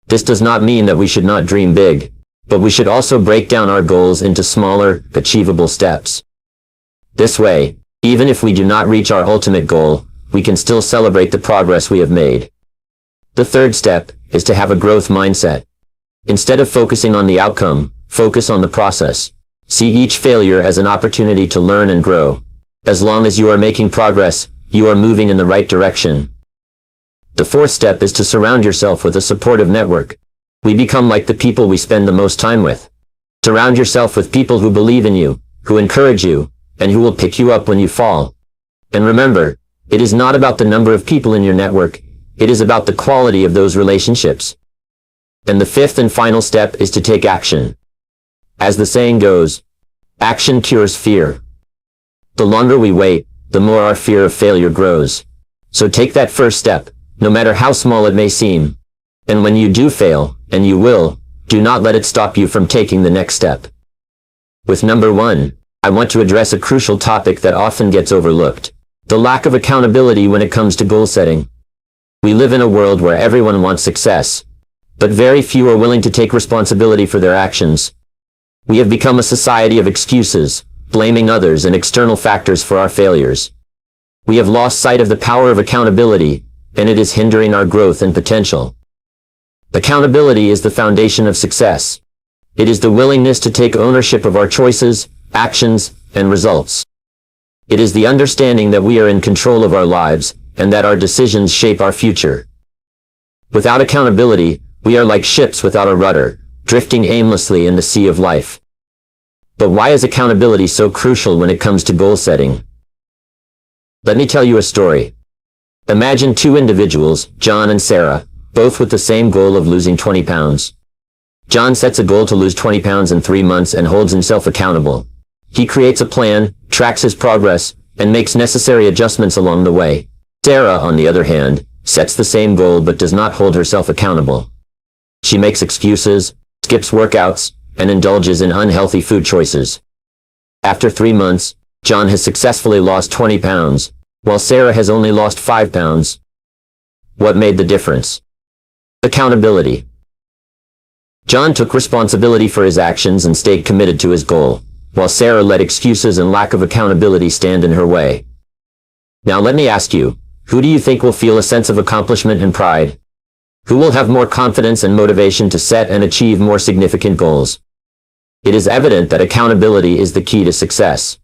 This does not mean that we should not dream big, but we should also break down our goals into smaller, achievable steps. This way, even if we do not reach our ultimate goal, we can still celebrate the progress we have made. The third step is to have a growth mindset. Instead of focusing on the outcome, focus on the process. See each failure as an opportunity to learn and grow. As long as you are making progress, you are moving in the right direction. The fourth step is to surround yourself with a supportive network. We become like the people we spend the most time with. Surround yourself with people who believe in you, who encourage you, and who will pick you up when you fall. And remember, it is not about the number of people in your network, it is about the quality of those relationships. And the fifth and final step is to take action. As the saying goes, action cures fear. The longer we wait, the more our fear of failure grows. So take that first step, no matter how small it may seem. And when you do fail, and you will, do not let it stop you from taking the next step. With number 1, I want to address a crucial topic that often gets overlooked: the lack of accountability when it comes to goal setting. We live in a world where everyone wants success, but very few are willing to take responsibility for their actions. We have become a society of excuses, blaming others and external factors for our failures. We have lost sight of the power of accountability, and it is hindering our growth and potential. Accountability is the foundation of success. It is the willingness to take ownership of our choices, actions, and results. It is the understanding that we are in control of our lives, and that our decisions shape our future. Without accountability, We are like ships without a rudder, drifting aimlessly in the sea of life. But why is accountability so crucial when it comes to goal setting? Let me tell you a story. Imagine two individuals, John and Sarah, both with the same goal of losing 20 pounds. John sets a goal to lose 20 pounds in 3 months and holds himself accountable. He creates a plan, tracks his progress, and makes necessary adjustments along the way. Sarah, on the other hand, sets the same goal but does not hold herself accountable. She makes excuses, skips workouts, and indulges in unhealthy food choices. After 3 months, John has successfully lost 20 pounds, while Sarah has only lost 5 pounds. What made the difference? Accountability. John took responsibility for his actions and stayed committed to his goal, while Sarah let excuses and lack of accountability stand in her way. Now let me ask you, who do you think will feel a sense of accomplishment and pride? Who will have more confidence and motivation to set and achieve more significant goals? It is evident that accountability is the key to success.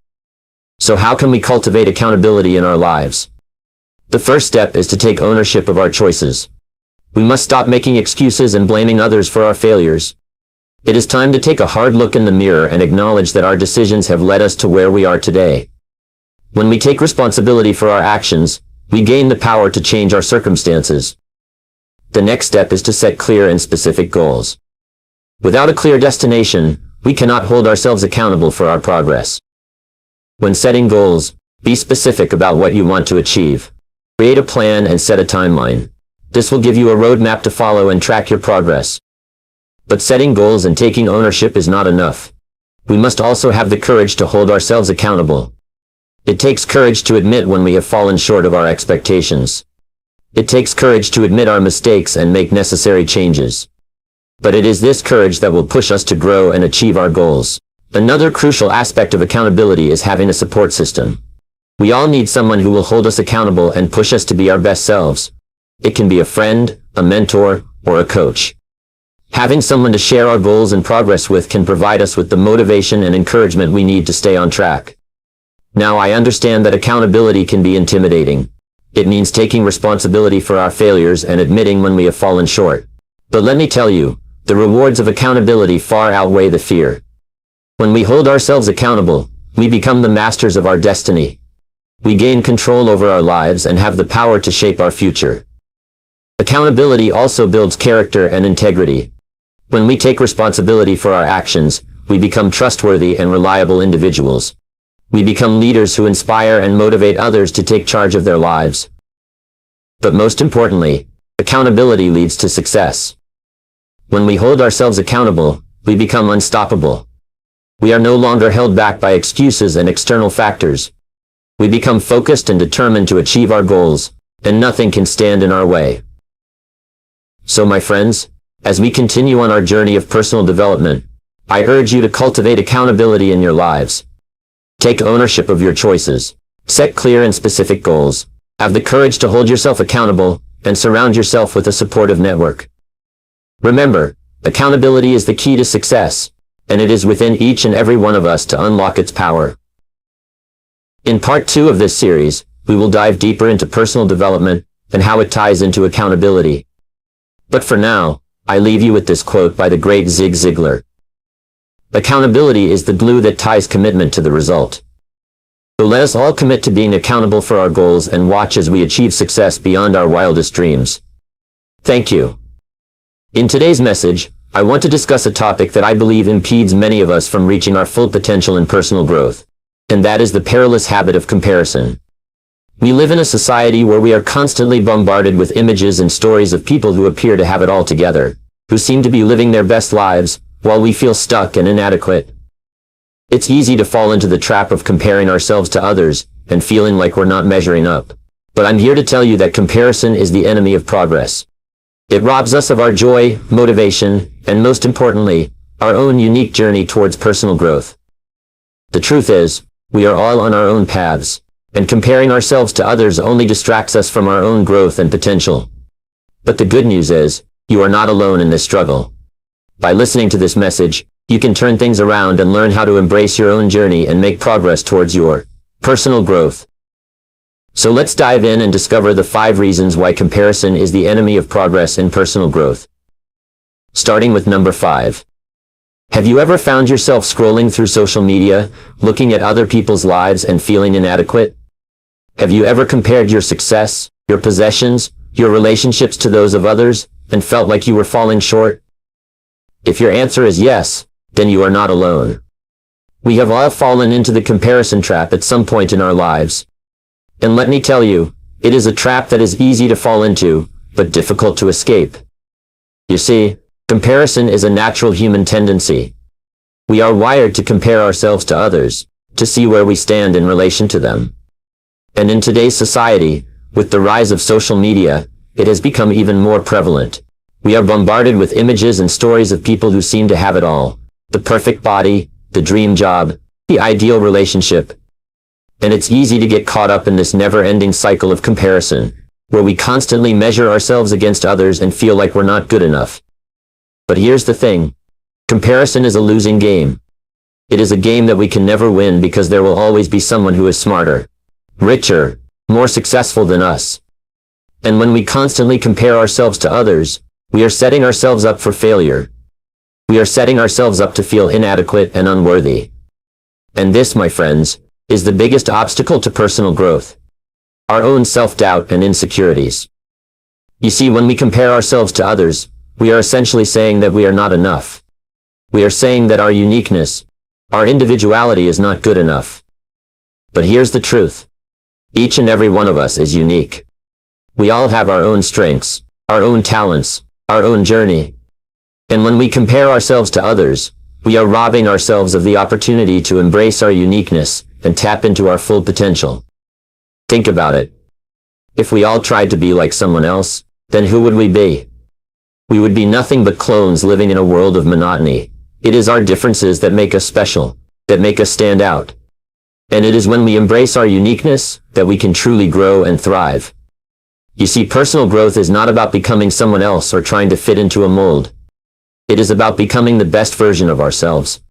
So how can we cultivate accountability in our lives? The first step is to take ownership of our choices. We must stop making excuses and blaming others for our failures. It is time to take a hard look in the mirror and acknowledge that our decisions have led us to where we are today. When we take responsibility for our actions, we gain the power to change our circumstances. The next step is to set clear and specific goals. Without a clear destination, we cannot hold ourselves accountable for our progress. When setting goals, be specific about what you want to achieve. Create a plan and set a timeline. This will give you a roadmap to follow and track your progress. But setting goals and taking ownership is not enough. We must also have the courage to hold ourselves accountable. It takes courage to admit when we have fallen short of our expectations. It takes courage to admit our mistakes and make necessary changes. But it is this courage that will push us to grow and achieve our goals. Another crucial aspect of accountability is having a support system. We all need someone who will hold us accountable and push us to be our best selves. It can be a friend, a mentor, or a coach. Having someone to share our goals and progress with can provide us with the motivation and encouragement we need to stay on track. Now I understand that accountability can be intimidating. It means taking responsibility for our failures and admitting when we have fallen short. But let me tell you, the rewards of accountability far outweigh the fear. When we hold ourselves accountable, we become the masters of our destiny. We gain control over our lives and have the power to shape our future. Accountability also builds character and integrity. When we take responsibility for our actions, we become trustworthy and reliable individuals. We become leaders who inspire and motivate others to take charge of their lives. But most importantly, accountability leads to success. When we hold ourselves accountable, we become unstoppable. We are no longer held back by excuses and external factors. We become focused and determined to achieve our goals, and nothing can stand in our way. So my friends, as we continue on our journey of personal development, I urge you to cultivate accountability in your lives. Take ownership of your choices. Set clear and specific goals. Have the courage to hold yourself accountable, and surround yourself with a supportive network. Remember, accountability is the key to success, and it is within each and every one of us to unlock its power. In part 2 of this series, we will dive deeper into personal development and how it ties into accountability. But for now, I leave you with this quote by the great Zig Ziglar. Accountability is the glue that ties commitment to the result. So let us all commit to being accountable for our goals and watch as we achieve success beyond our wildest dreams. Thank you. In today's message, I want to discuss a topic that I believe impedes many of us from reaching our full potential in personal growth, and that is the perilous habit of comparison. We live in a society where we are constantly bombarded with images and stories of people who appear to have it all together, who seem to be living their best lives, while we feel stuck and inadequate. It's easy to fall into the trap of comparing ourselves to others and feeling like we're not measuring up. But I'm here to tell you that comparison is the enemy of progress. It robs us of our joy, motivation, and most importantly, our own unique journey towards personal growth. The truth is, we are all on our own paths, and comparing ourselves to others only distracts us from our own growth and potential. But the good news is, you are not alone in this struggle. By listening to this message, you can turn things around and learn how to embrace your own journey and make progress towards your personal growth. So let's dive in and discover the 5 reasons why comparison is the enemy of progress in personal growth. Starting with number 5. Have you ever found yourself scrolling through social media, looking at other people's lives and feeling inadequate? Have you ever compared your success, your possessions, your relationships to those of others, and felt like you were falling short? If your answer is yes, then you are not alone. We have all fallen into the comparison trap at some point in our lives. And let me tell you, it is a trap that is easy to fall into, but difficult to escape. You see, comparison is a natural human tendency. We are wired to compare ourselves to others, to see where we stand in relation to them. And in today's society, with the rise of social media, it has become even more prevalent. We are bombarded with images and stories of people who seem to have it all. The perfect body, the dream job, the ideal relationship. And it's easy to get caught up in this never-ending cycle of comparison, where we constantly measure ourselves against others and feel like we're not good enough. But here's the thing. Comparison is a losing game. It is a game that we can never win because there will always be someone who is smarter, richer, more successful than us. And when we constantly compare ourselves to others, we are setting ourselves up for failure. We are setting ourselves up to feel inadequate and unworthy. And this, my friends, is the biggest obstacle to personal growth. Our own self-doubt and insecurities. You see, when we compare ourselves to others, we are essentially saying that we are not enough. We are saying that our uniqueness, our individuality is not good enough. But here's the truth. Each and every one of us is unique. We all have our own strengths, our own talents, our own journey. And when we compare ourselves to others, we are robbing ourselves of the opportunity to embrace our uniqueness and tap into our full potential. Think about it. If we all tried to be like someone else, then who would we be? We would be nothing but clones living in a world of monotony. It is our differences that make us special, that make us stand out. And it is when we embrace our uniqueness that we can truly grow and thrive. You see, personal growth is not about becoming someone else or trying to fit into a mold. It is about becoming the best version of ourselves.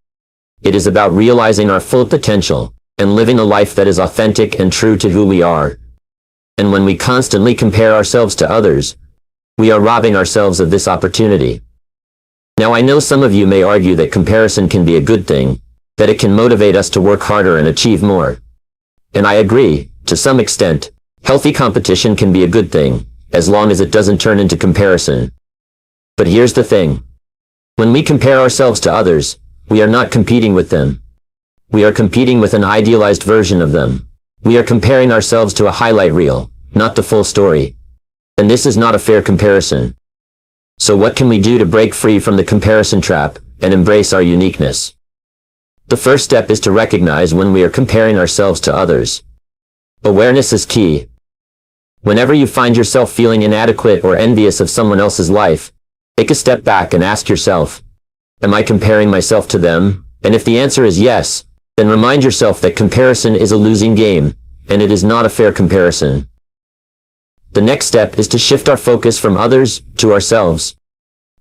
It is about realizing our full potential and living a life that is authentic and true to who we are. And when we constantly compare ourselves to others, we are robbing ourselves of this opportunity. Now, I know some of you may argue that comparison can be a good thing, that it can motivate us to work harder and achieve more. And I agree, to some extent. Healthy competition can be a good thing, as long as it doesn't turn into comparison. But here's the thing. When we compare ourselves to others, we are not competing with them. We are competing with an idealized version of them. We are comparing ourselves to a highlight reel, not the full story. And this is not a fair comparison. So what can we do to break free from the comparison trap and embrace our uniqueness? The first step is to recognize when we are comparing ourselves to others. Awareness is key. Whenever you find yourself feeling inadequate or envious of someone else's life, take a step back and ask yourself, am I comparing myself to them? And if the answer is yes, then remind yourself that comparison is a losing game, and it is not a fair comparison. The next step is to shift our focus from others to ourselves.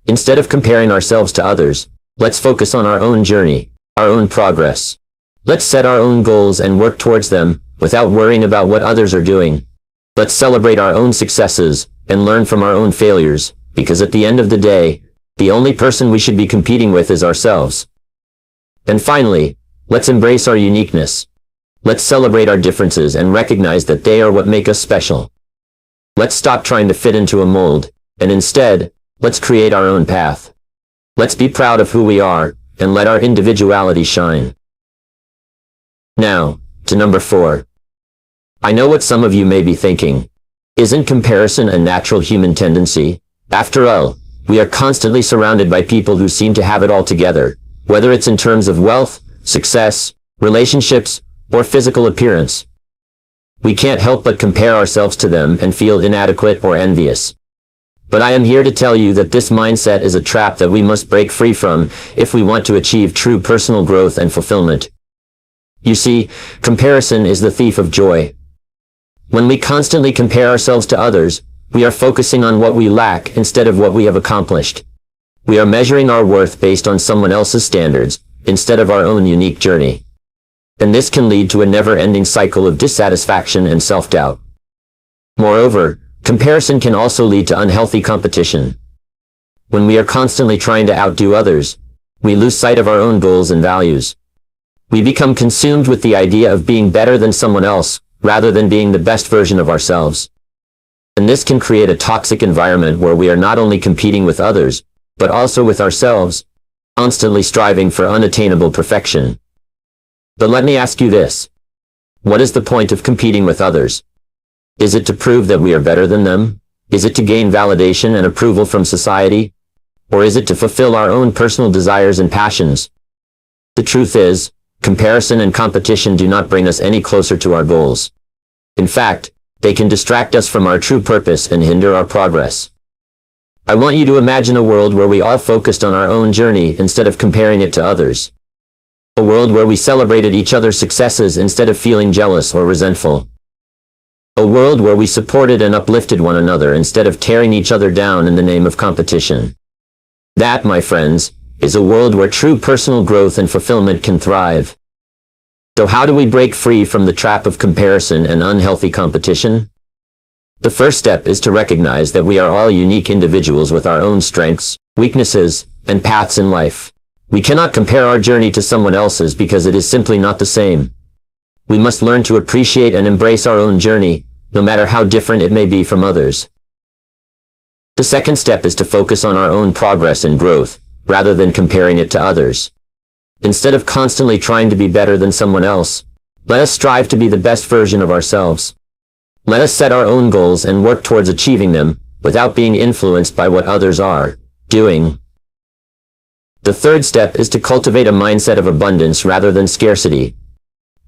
Instead of comparing ourselves to others, let's focus on our own journey, our own progress. Let's set our own goals and work towards them, without worrying about what others are doing. Let's celebrate our own successes, and learn from our own failures, because at the end of the day, the only person we should be competing with is ourselves. And finally, let's embrace our uniqueness. Let's celebrate our differences and recognize that they are what make us special. Let's stop trying to fit into a mold, and instead, let's create our own path. Let's be proud of who we are, and let our individuality shine. Now, to number 4. I know what some of you may be thinking. Isn't comparison a natural human tendency? After all, we are constantly surrounded by people who seem to have it all together, whether it's in terms of wealth, success, relationships, or physical appearance. We can't help but compare ourselves to them and feel inadequate or envious. But I am here to tell you that this mindset is a trap that we must break free from if we want to achieve true personal growth and fulfillment. You see, comparison is the thief of joy. When we constantly compare ourselves to others, we are focusing on what we lack instead of what we have accomplished. We are measuring our worth based on someone else's standards, instead of our own unique journey. And this can lead to a never-ending cycle of dissatisfaction and self-doubt. Moreover, comparison can also lead to unhealthy competition. When we are constantly trying to outdo others, we lose sight of our own goals and values. We become consumed with the idea of being better than someone else, rather than being the best version of ourselves. And this can create a toxic environment where we are not only competing with others, but also with ourselves, constantly striving for unattainable perfection. But let me ask you this. What is the point of competing with others? Is it to prove that we are better than them? Is it to gain validation and approval from society? Or is it to fulfill our own personal desires and passions? The truth is, comparison and competition do not bring us any closer to our goals. In fact, they can distract us from our true purpose and hinder our progress. I want you to imagine a world where we all focused on our own journey instead of comparing it to others. A world where we celebrated each other's successes instead of feeling jealous or resentful. A world where we supported and uplifted one another instead of tearing each other down in the name of competition. That, my friends, is a world where true personal growth and fulfillment can thrive. So how do we break free from the trap of comparison and unhealthy competition? The first step is to recognize that we are all unique individuals with our own strengths, weaknesses, and paths in life. We cannot compare our journey to someone else's because it is simply not the same. We must learn to appreciate and embrace our own journey, no matter how different it may be from others. The second step is to focus on our own progress and growth, rather than comparing it to others. Instead of constantly trying to be better than someone else, let us strive to be the best version of ourselves. Let us set our own goals and work towards achieving them, without being influenced by what others are doing. The third step is to cultivate a mindset of abundance rather than scarcity.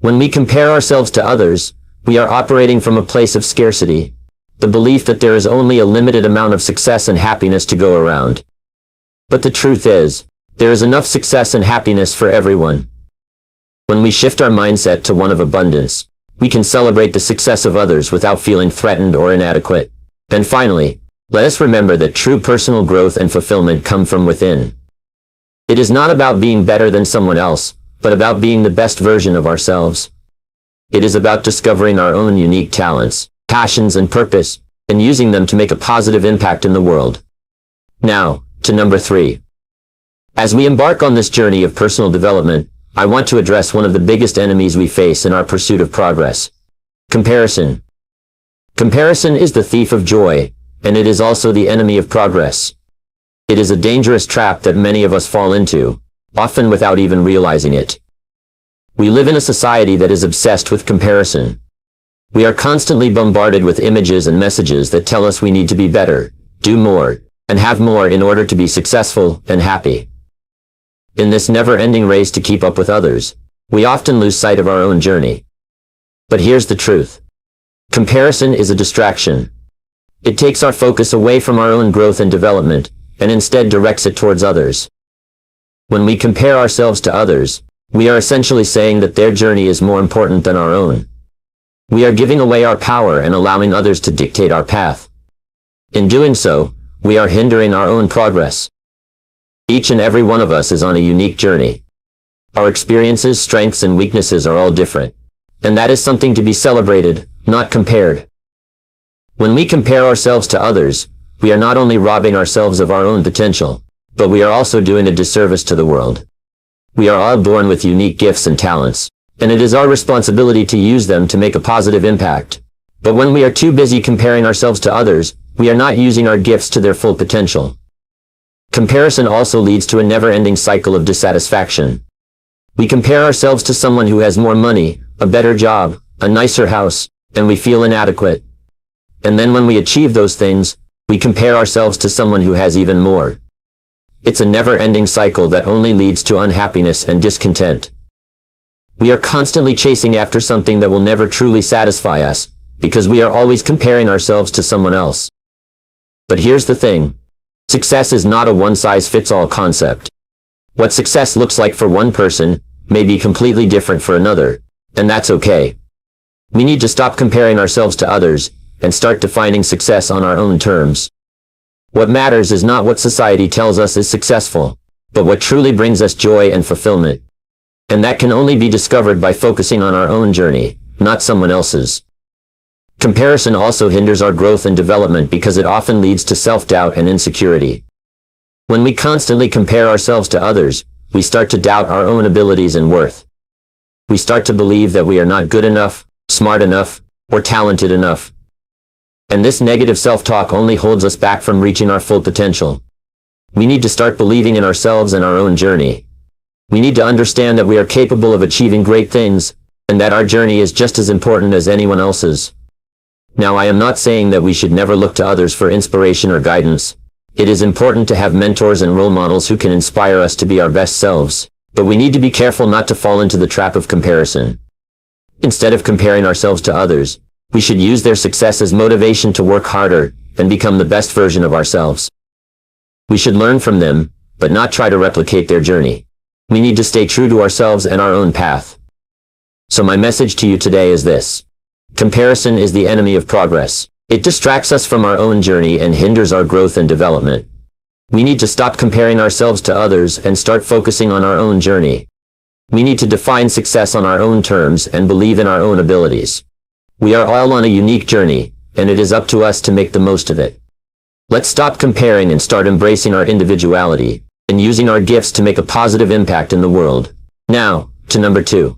When we compare ourselves to others, we are operating from a place of scarcity, the belief that there is only a limited amount of success and happiness to go around. But the truth is, there is enough success and happiness for everyone. When we shift our mindset to one of abundance, we can celebrate the success of others without feeling threatened or inadequate. And finally, let us remember that true personal growth and fulfillment come from within. It is not about being better than someone else, but about being the best version of ourselves. It is about discovering our own unique talents, passions, and purpose, and using them to make a positive impact in the world. Now, to number 3. As we embark on this journey of personal development, I want to address one of the biggest enemies we face in our pursuit of progress. Comparison. Comparison is the thief of joy, and it is also the enemy of progress. It is a dangerous trap that many of us fall into, often without even realizing it. We live in a society that is obsessed with comparison. We are constantly bombarded with images and messages that tell us we need to be better, do more, and have more in order to be successful and happy. In this never-ending race to keep up with others, we often lose sight of our own journey. But here's the truth. Comparison is a distraction. It takes our focus away from our own growth and development, and instead directs it towards others. When we compare ourselves to others, we are essentially saying that their journey is more important than our own. We are giving away our power and allowing others to dictate our path. In doing so, we are hindering our own progress. Each and every one of us is on a unique journey. Our experiences, strengths, and weaknesses are all different. And that is something to be celebrated, not compared. When we compare ourselves to others, we are not only robbing ourselves of our own potential, but we are also doing a disservice to the world. We are all born with unique gifts and talents, and it is our responsibility to use them to make a positive impact. But when we are too busy comparing ourselves to others, we are not using our gifts to their full potential. Comparison also leads to a never-ending cycle of dissatisfaction. We compare ourselves to someone who has more money, a better job, a nicer house, and we feel inadequate. And then when we achieve those things, we compare ourselves to someone who has even more. It's a never-ending cycle that only leads to unhappiness and discontent. We are constantly chasing after something that will never truly satisfy us, because we are always comparing ourselves to someone else. But here's the thing. Success is not a one-size-fits-all concept. What success looks like for one person may be completely different for another, and that's okay. We need to stop comparing ourselves to others, and start defining success on our own terms. What matters is not what society tells us is successful, but what truly brings us joy and fulfillment. And that can only be discovered by focusing on our own journey, not someone else's. Comparison also hinders our growth and development because it often leads to self-doubt and insecurity. When we constantly compare ourselves to others, we start to doubt our own abilities and worth. We start to believe that we are not good enough, smart enough, or talented enough. And this negative self-talk only holds us back from reaching our full potential. We need to start believing in ourselves and our own journey. We need to understand that we are capable of achieving great things, and that our journey is just as important as anyone else's. Now, I am not saying that we should never look to others for inspiration or guidance. It is important to have mentors and role models who can inspire us to be our best selves, but we need to be careful not to fall into the trap of comparison. Instead of comparing ourselves to others, we should use their success as motivation to work harder and become the best version of ourselves. We should learn from them, but not try to replicate their journey. We need to stay true to ourselves and our own path. So my message to you today is this. Comparison is the enemy of progress. It distracts us from our own journey and hinders our growth and development. We need to stop comparing ourselves to others and start focusing on our own journey. We need to define success on our own terms and believe in our own abilities. We are all on a unique journey, and it is up to us to make the most of it. Let's stop comparing and start embracing our individuality, and using our gifts to make a positive impact in the world. Now, to number 2.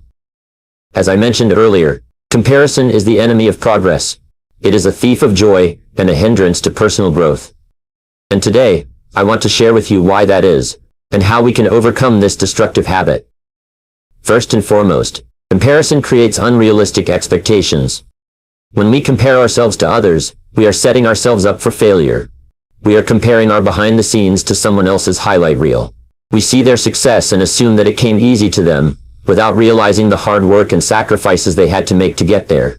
As I mentioned earlier, comparison is the enemy of progress. It is a thief of joy and a hindrance to personal growth. And today, I want to share with you why that is, and how we can overcome this destructive habit. First and foremost, comparison creates unrealistic expectations. When we compare ourselves to others, we are setting ourselves up for failure. We are comparing our behind the scenes to someone else's highlight reel. We see their success and assume that it came easy to them, without realizing the hard work and sacrifices they had to make to get there.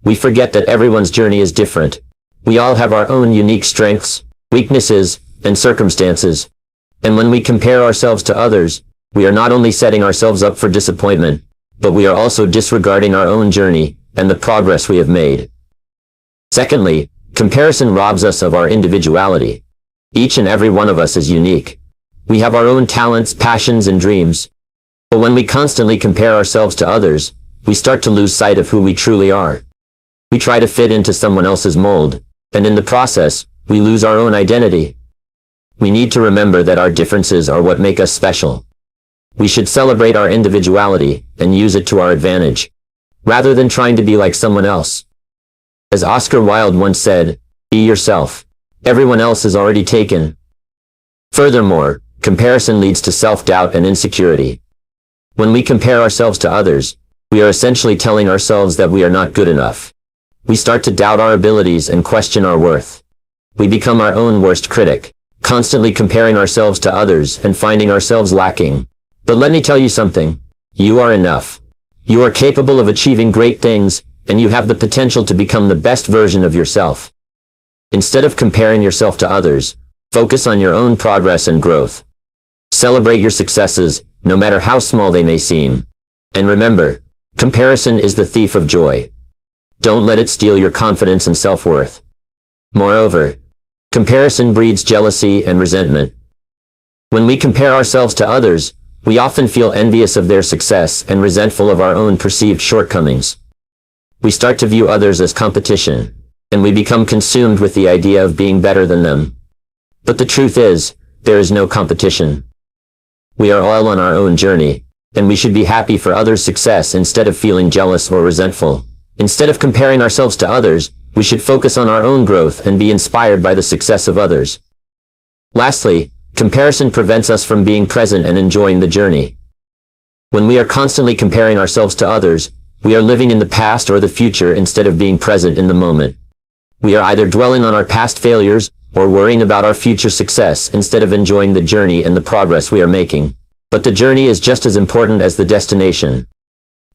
We forget that everyone's journey is different. We all have our own unique strengths, weaknesses, and circumstances. And when we compare ourselves to others, we are not only setting ourselves up for disappointment, but we are also disregarding our own journey and the progress we have made. Secondly, comparison robs us of our individuality. Each and every one of us is unique. We have our own talents, passions, and dreams. But when we constantly compare ourselves to others, we start to lose sight of who we truly are. We try to fit into someone else's mold, and in the process, we lose our own identity. We need to remember that our differences are what make us special. We should celebrate our individuality and use it to our advantage, rather than trying to be like someone else. As Oscar Wilde once said, "Be yourself. Everyone else is already taken." Furthermore, comparison leads to self-doubt and insecurity. When we compare ourselves to others, we are essentially telling ourselves that we are not good enough. We start to doubt our abilities and question our worth. We become our own worst critic, constantly comparing ourselves to others and finding ourselves lacking. But let me tell you something. You are enough. You are capable of achieving great things, and you have the potential to become the best version of yourself. Instead of comparing yourself to others, focus on your own progress and growth. Celebrate your successes, no matter how small they may seem. And remember, comparison is the thief of joy. Don't let it steal your confidence and self-worth. Moreover, comparison breeds jealousy and resentment. When we compare ourselves to others, we often feel envious of their success and resentful of our own perceived shortcomings. We start to view others as competition, and we become consumed with the idea of being better than them. But the truth is, there is no competition. We are all on our own journey, and we should be happy for others' success instead of feeling jealous or resentful. Instead of comparing ourselves to others, we should focus on our own growth and be inspired by the success of others. Lastly, comparison prevents us from being present and enjoying the journey. When we are constantly comparing ourselves to others, we are living in the past or the future instead of being present in the moment. We are either dwelling on our past failures or worrying about our future success instead of enjoying the journey and the progress we are making. But the journey is just as important as the destination.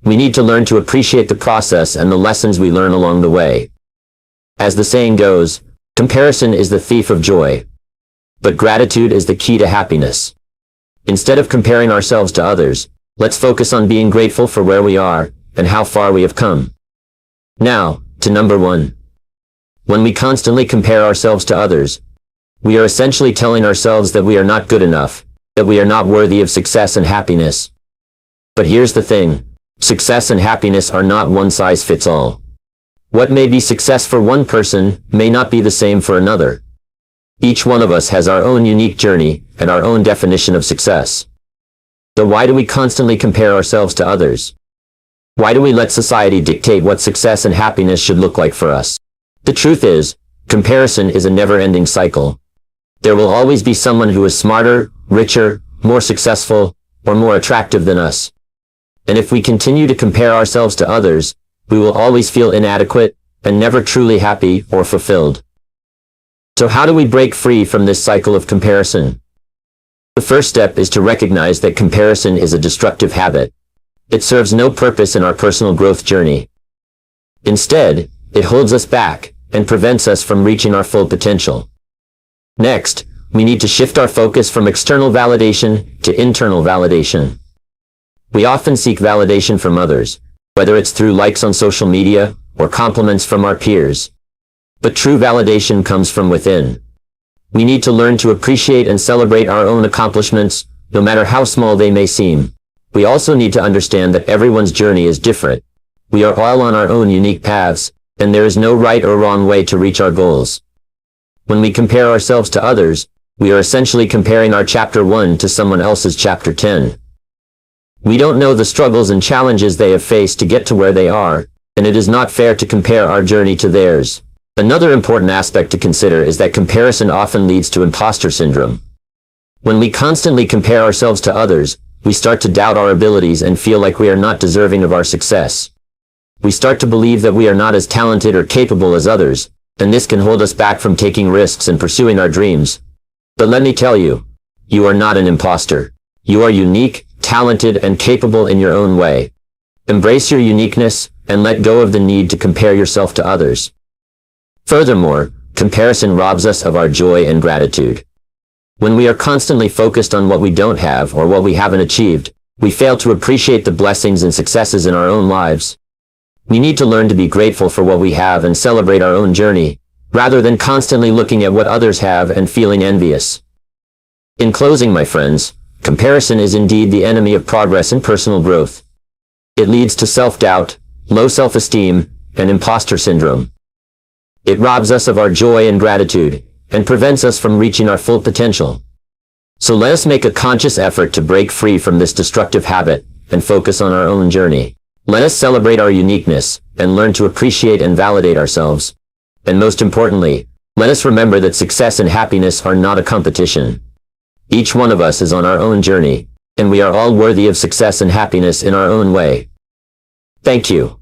We need to learn to appreciate the process and the lessons we learn along the way. As the saying goes, comparison is the thief of joy. But gratitude is the key to happiness. Instead of comparing ourselves to others, let's focus on being grateful for where we are and how far we have come. Now, to number 1. When we constantly compare ourselves to others, we are essentially telling ourselves that we are not good enough, that we are not worthy of success and happiness. But here's the thing. Success and happiness are not one size fits all. What may be success for one person may not be the same for another. Each one of us has our own unique journey and our own definition of success. So why do we constantly compare ourselves to others? Why do we let society dictate what success and happiness should look like for us? The truth is, comparison is a never-ending cycle. There will always be someone who is smarter, richer, more successful, or more attractive than us. And if we continue to compare ourselves to others, we will always feel inadequate and never truly happy or fulfilled. So how do we break free from this cycle of comparison? The first step is to recognize that comparison is a destructive habit. It serves no purpose in our personal growth journey. Instead, it holds us back and prevents us from reaching our full potential. Next, we need to shift our focus from external validation to internal validation. We often seek validation from others, whether it's through likes on social media or compliments from our peers. But true validation comes from within. We need to learn to appreciate and celebrate our own accomplishments, no matter how small they may seem. We also need to understand that everyone's journey is different. We are all on our own unique paths, and there is no right or wrong way to reach our goals. When we compare ourselves to others, we are essentially comparing our chapter 1 to someone else's chapter 10. We don't know the struggles and challenges they have faced to get to where they are, and it is not fair to compare our journey to theirs. Another important aspect to consider is that comparison often leads to imposter syndrome. When we constantly compare ourselves to others, we start to doubt our abilities and feel like we are not deserving of our success. We start to believe that we are not as talented or capable as others, and this can hold us back from taking risks and pursuing our dreams. But let me tell you, you are not an imposter. You are unique, talented, and capable in your own way. Embrace your uniqueness and let go of the need to compare yourself to others. Furthermore, comparison robs us of our joy and gratitude. When we are constantly focused on what we don't have or what we haven't achieved, we fail to appreciate the blessings and successes in our own lives. We need to learn to be grateful for what we have and celebrate our own journey, rather than constantly looking at what others have and feeling envious. In closing, my friends, comparison is indeed the enemy of progress and personal growth. It leads to self-doubt, low self-esteem, and imposter syndrome. It robs us of our joy and gratitude, and prevents us from reaching our full potential. So let us make a conscious effort to break free from this destructive habit, and focus on our own journey. Let us celebrate our uniqueness, and learn to appreciate and validate ourselves. And most importantly, let us remember that success and happiness are not a competition. Each one of us is on our own journey, and we are all worthy of success and happiness in our own way. Thank you.